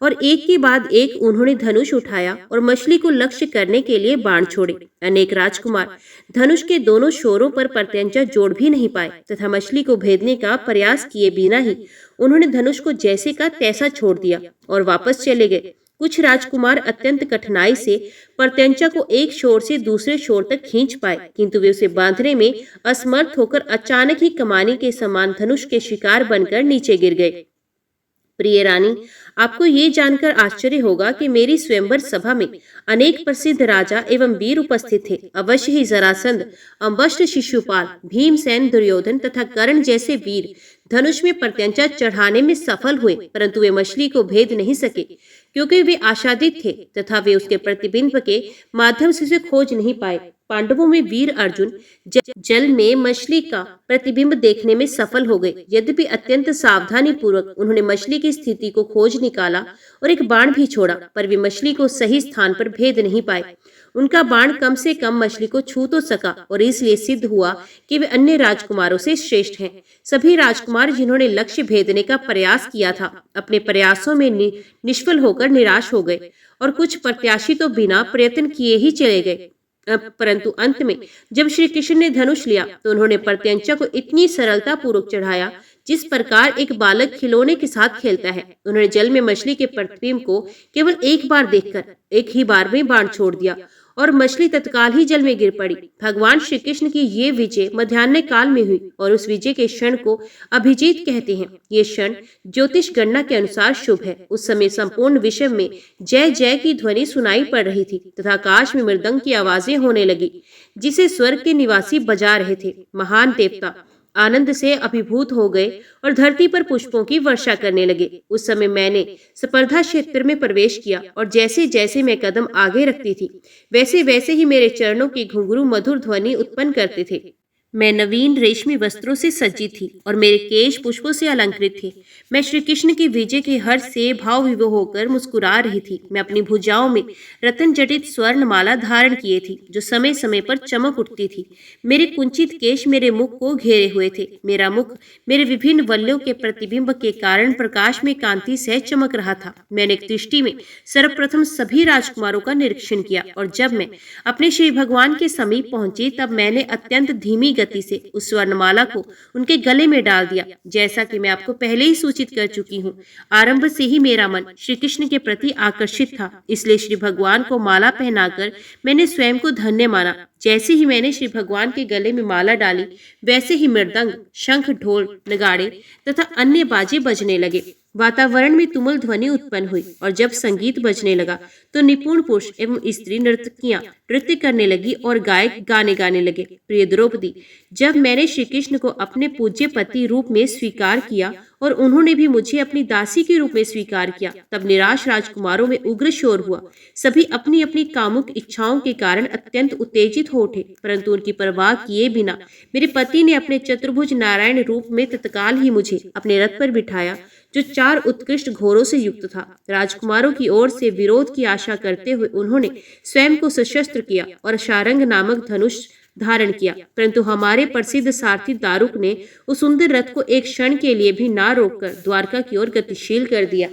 और एक के बाद एक उन्होंने धनुष उठाया और मछली को लक्ष्य करने के लिए बाण छोड़े। अनेक राजकुमार धनुष के दोनों छोरों पर प्रत्यंचा जोड़ भी नहीं पाए तथा मछली को भेदने का प्रयास किए बिना ही उन्होंने धनुष को जैसे का तैसा छोड़ दिया और वापस चले गए। कुछ राजकुमार अत्यंत कठिनाई से प्रत्यंचा को एक छोर से दूसरे छोर तक खींच पाए, किंतु वे उसे बांधने में असमर्थ होकर अचानक ही कमानी के समान धनुष के शिकार बनकर नीचे गिर गए। प्रिय रानी, आपको ये जानकर आश्चर्य होगा कि मेरी स्वयंवर सभा में अनेक प्रसिद्ध राजा एवं वीर उपस्थित थे। अवश्य ही जरासंध, अम्बष्ट, शिशुपाल, भीमसेन, दुर्योधन तथा कर्ण जैसे वीर धनुष में प्रत्यंचा चढ़ाने में सफल हुए, परंतु वे मछली को भेद नहीं सके, क्योंकि वे आशादित थे तथा वे उसके प्रतिबिंब के माध्यम से उसे खोज नहीं पाए। पांडवों में वीर अर्जुन जल में मछली का प्रतिबिंब देखने में सफल हो गए। यद्यपि अत्यंत सावधानी पूर्वक उन्होंने मछली की स्थिति को खोज निकाला और एक बाण भी छोड़ा, पर वे मछली को सही स्थान पर भेद नहीं पाए। उनका बाण कम से कम मछली को छू तो सका और इसलिए सिद्ध हुआ कि वे अन्य राजकुमारों से श्रेष्ठ हैं। सभी राजकुमार जिन्होंने लक्ष्य भेदने का प्रयास किया था, अपने प्रयासों में निष्फल होकर निराश हो गए और कुछ प्रत्याशी तो बिना प्रयत्न किए ही चले गए। परंतु अंत में जब श्री कृष्ण ने धनुष लिया तो उन्होंने प्रत्यंचा को इतनी सरलता पूर्वक चढ़ाया जिस प्रकार एक बालक खिलौने के साथ खेलता है। उन्होंने जल में मछली के प्रतिबिंब को केवल एक बार देखकर एक ही बार में बाण छोड़ दिया और मछली तत्काल ही जल में गिर पड़ी। भगवान श्री कृष्ण की ये विजय मध्याह्न काल में हुई और उस विजय के क्षण को अभिजीत कहते हैं। ये क्षण ज्योतिष गणना के अनुसार शुभ है। उस समय संपूर्ण विश्व में जय जय की ध्वनि सुनाई पड़ रही थी तथा आकाश में मृदंग की आवाजें होने लगी, जिसे स्वर्ग के निवासी बजा रहे थे। महान देवता आनंद से अभिभूत हो गए और धरती पर पुष्पों की वर्षा करने लगे। उस समय मैंने स्पर्धा क्षेत्र में प्रवेश किया और जैसे जैसे मैं कदम आगे रखती थी, वैसे वैसे ही मेरे चरणों की घुंघरू मधुर ध्वनि उत्पन्न करते थे। मैं नवीन रेशमी वस्त्रों से सज्जित थी और मेरे केश पुष्पों से अलंकृत थे। मैं श्री कृष्ण की विजय के हर्ष से भाव विभोर होकर मुस्कुरा रही थी। मैं अपनी भुजाओं में रतन जटित स्वर्ण माला धारण किए थी, जो समय समय पर चमक उठती थी। मेरे कुंचित केश मेरे मुख को घेरे हुए थे। मेरा मुख मेरे विभिन्न वल्यों के प्रतिबिंब के कारण प्रकाश में कांति से चमक रहा था। मैंने एक दृष्टि में सर्वप्रथम सभी राजकुमारों का निरीक्षण किया और जब मैं अपने श्री भगवान के समीप पहुंची तब मैंने अत्यंत धीमी गति से उस स्वर्णमाला को उनके गले में डाल दिया। जैसा कि मैं आपको पहले ही सूचित कर चुकी हूँ, आरंभ से ही मेरा मन श्री कृष्ण के प्रति आकर्षित था, इसलिए श्री भगवान को माला पहनाकर मैंने स्वयं को धन्य माना। जैसे ही मैंने श्री भगवान के गले में माला डाली, वैसे ही मृदंग, शंख, ढोल, नगाड़े तथा अन्य बाजे बजने लगे। वातावरण में तुमुल ध्वनि उत्पन्न हुई और जब संगीत बजने लगा तो निपुण पुरुष एवं स्त्री नर्तकियां नृत्य करने लगी और गायक गाने गाने लगे। प्रिय द्रौपदी, जब मैंने श्री कृष्ण को अपने पूज्य पति रूप में स्वीकार किया और उन्होंने भी मुझे अपनी दासी के रूप में स्वीकार किया, तब निराश राजकुमारों में उग्र शोर हुआ। सभी अपनी अपनी कामुक इच्छाओं के कारण अत्यंत उत्तेजित हो उठे, परंतु उनकी परवाह किए बिना मेरे पति ने अपने चतुर्भुज नारायण रूप में तत्काल ही मुझे अपने रथ पर बिठाया, जो 4 उत्कृष्ट घोड़ों से युक्त था। राजकुमारों की ओर से विरोध की आशा करते हुए उन्होंने स्वयं को सशस्त्र किया और शारंग नामक धनुष धारण किया, परंतु हमारे प्रसिद्ध सारथी दारुक ने उस सुंदर रथ को एक क्षण के लिए भी ना रोककर द्वारका की ओर गतिशील कर दिया।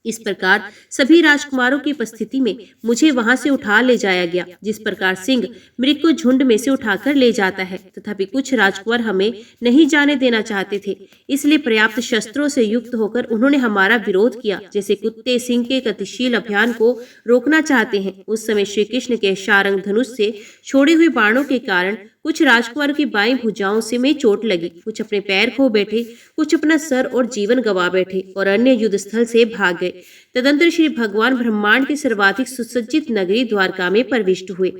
इस प्रकार सभी राजकुमारों की उपस्थिति में मुझे वहां से उठा ले जाया गया, जिस प्रकार सिंह मृग को झुंड में से उठाकर ले जाता है। तथापि कुछ राजकुमार हमें नहीं जाने देना चाहते थे, इसलिए पर्याप्त शस्त्रों से युक्त होकर उन्होंने हमारा विरोध किया, जैसे कुत्ते सिंह के गतिशील अभियान को रोकना चाहते हैं। उस समय श्री कृष्ण के शारंग धनुष से छोड़े हुए बाणों के कारण कुछ राजकुमारों की बाईं भुजाओं से में चोट लगी। कुछ अपने पैर खो बैठे, कुछ अपना सर और जीवन गवा बैठे और अन्य युद्ध स्थल से भाग गए। तदंतर श्री भगवान ब्रह्मांड की सर्वाधिक सुसज्जित नगरी द्वारका में प्रविष्ट हुए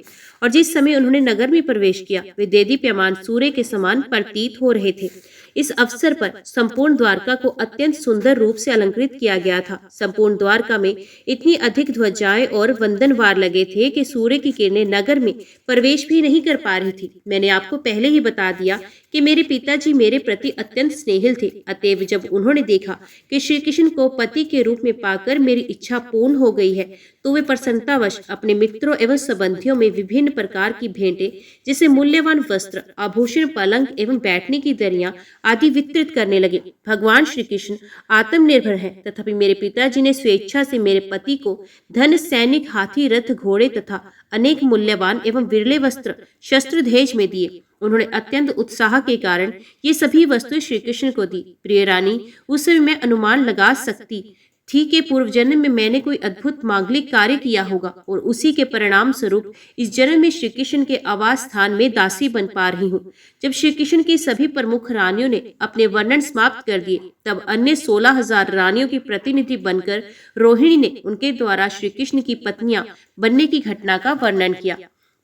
और जिस समय उन्होंने नगर में प्रवेश किया, वे देदीप्यमान सूर्य के समान प्रतीत हो रहे थे। इस अवसर पर संपूर्ण द्वारका को अत्यंत सुंदर रूप से अलंकृत किया गया था। संपूर्ण द्वारका में इतनी अधिक ध्वजाएं और वंदनवार लगे थे कि सूर्य की किरणें नगर में प्रवेश भी नहीं कर पा रही थी। मैंने आपको पहले ही बता दिया कि मेरे पिताजी मेरे प्रति अत्यंत स्नेहिल थे। अतएव जब उन्होंने देखा कि श्री कृष्ण को पति के रूप में पाकर मेरी इच्छा पूर्ण हो गई है, तो वे प्रसन्नतावश अपने मित्रों एवं संबंधियों में विभिन्न प्रकार की भेंटें, जैसे मूल्यवान वस्त्र, आभूषण, पलंग एवं बैठने की दरियां आदि वितरित करने लगे। भगवान श्री कृष्ण आत्मनिर्भर हैं, तथापि मेरे पिताजी ने स्वेच्छा से मेरे पति को धन, सैनिक, हाथी, रथ, घोड़े तथा अनेक मूल्यवान एवं विरले वस्त्र शस्त्र दहेज में दिए। उन्होंने अत्यंत उत्साह के कारण ये सभी वस्तुएं श्री कृष्ण को दी। प्रिय रानी, उस समय मैं अनुमान लगा सकती थी कि पूर्व जन्म में मैंने कोई अद्भुत मांगलिक कार्य किया होगा और उसी के परिणाम स्वरूप इस जन्म में श्री कृष्ण के आवास स्थान में दासी बन पा रही हूँ। जब श्री कृष्ण की सभी प्रमुख रानियों ने अपने वर्णन समाप्त कर दिए, तब अन्य 16,000 रानियों की प्रतिनिधि बनकर रोहिणी ने उनके द्वारा श्री कृष्ण की पत्नियां बनने की घटना का वर्णन किया।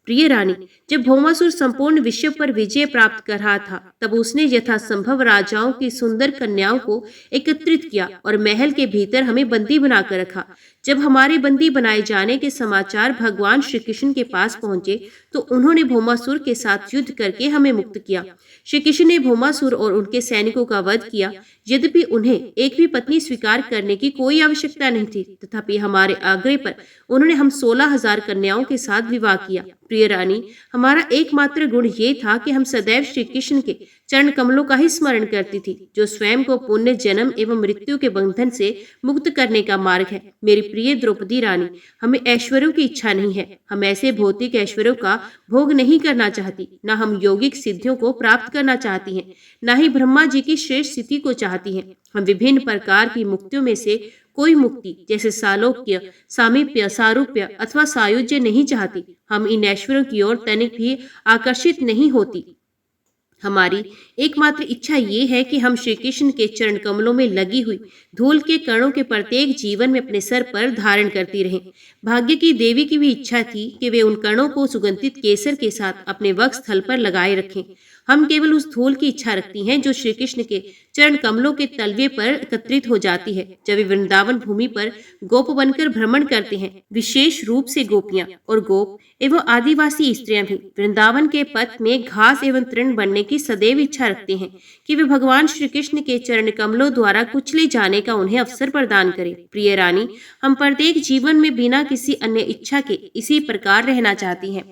प्रिय रानी, जब भौमासुर संपूर्ण विश्व पर विजय प्राप्त कर रहा था, तब उसने यथासंभव राजाओं की सुंदर कन्याओं को एकत्रित किया और महल के भीतर हमें बंदी बनाकर रखा। जब हमारे बंदी बनाए जाने के समाचार भगवान श्री कृष्ण के पास पहुंचे, तो उन्होंने भौमासुर के साथ युद्ध करके हमें मुक्त किया। श्री कृष्ण ने भौमासुर और उनके सैनिकों का वध किया। यद्यपि उन्हें एक भी पत्नी स्वीकार करने की कोई आवश्यकता नहीं थी, तथापि हमारे आग्रह पर उन्होंने हम 16,000 कन्याओं के साथ विवाह किया। प्रिय रानी, हमारा एकमात्र गुण ये था कि हम सदैव श्री कृष्ण के चरण कमलों का ही स्मरण करती थी, जो स्वयं को पुण्य, जन्म एवं मृत्यु के बंधन से मुक्त करने का मार्ग है। मेरी प्रिय द्रौपदी रानी, हमें ऐश्वर्यों की इच्छा नहीं है। हम ऐसे भौतिक ऐश्वर्यों का भोग नहीं करना चाहती, न हम यौगिक सिद्धियों को प्राप्त करना चाहती हैं, न ही ब्रह्मा जी की श्रेष्ठ स्थिति को चाहती हैं। हम विभिन्न प्रकार की मुक्तियों में से कोई मुक्ति, जैसे सालोक्य, सामीप्य, सारूप्य अथवा सायुज्य नहीं चाहती। हम इन ऐश्वर्यों की ओर तनिक भी आकर्षित नहीं होती। हमारी एकमात्र इच्छा ये है कि हम श्री कृष्ण के चरण कमलों में लगी हुई धूल के कणों के प्रत्येक जीवन में अपने सर पर धारण करती रहें। भाग्य की देवी की भी इच्छा थी कि वे उन कणों को सुगंधित केसर के साथ अपने वक्ष स्थल पर लगाए रखें। हम केवल उस धूल की इच्छा रखती हैं जो श्री कृष्ण के चरण कमलों के तलवे पर एकत्रित हो जाती है, जब वे वृंदावन भूमि पर गोप बनकर भ्रमण करते हैं। विशेष रूप से गोपियां और गोप एवं आदिवासी स्त्रियां भी वृंदावन के पथ में घास एवं तृण बनने की सदैव इच्छा रखते हैं कि वे भगवान श्री कृष्ण के चरण कमलों द्वारा कुचले जाने का उन्हें अवसर प्रदान करें। प्रिय रानी, हम प्रत्येक जीवन में बिना किसी अन्य इच्छा के इसी प्रकार रहना चाहती हैं।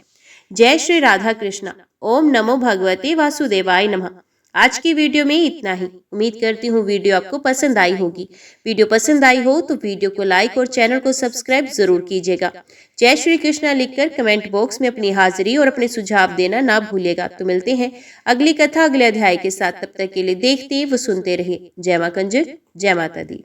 जय श्री राधा कृष्णा। ओम नमो भगवते वासुदेवाय नमः। आज की वीडियो में इतना ही। उम्मीद करती हूँ वीडियो आपको पसंद आई होगी। वीडियो पसंद आई हो तो वीडियो को लाइक और चैनल को सब्सक्राइब जरूर कीजिएगा। जय श्री कृष्णा लिखकर कमेंट बॉक्स में अपनी हाजिरी और अपने सुझाव देना ना भूलिएगा। तो मिलते हैं अगली कथा अगले अध्याय के साथ। तब तक के लिए देखते व सुनते रहिए। जय मां कंजर, जय माता दी।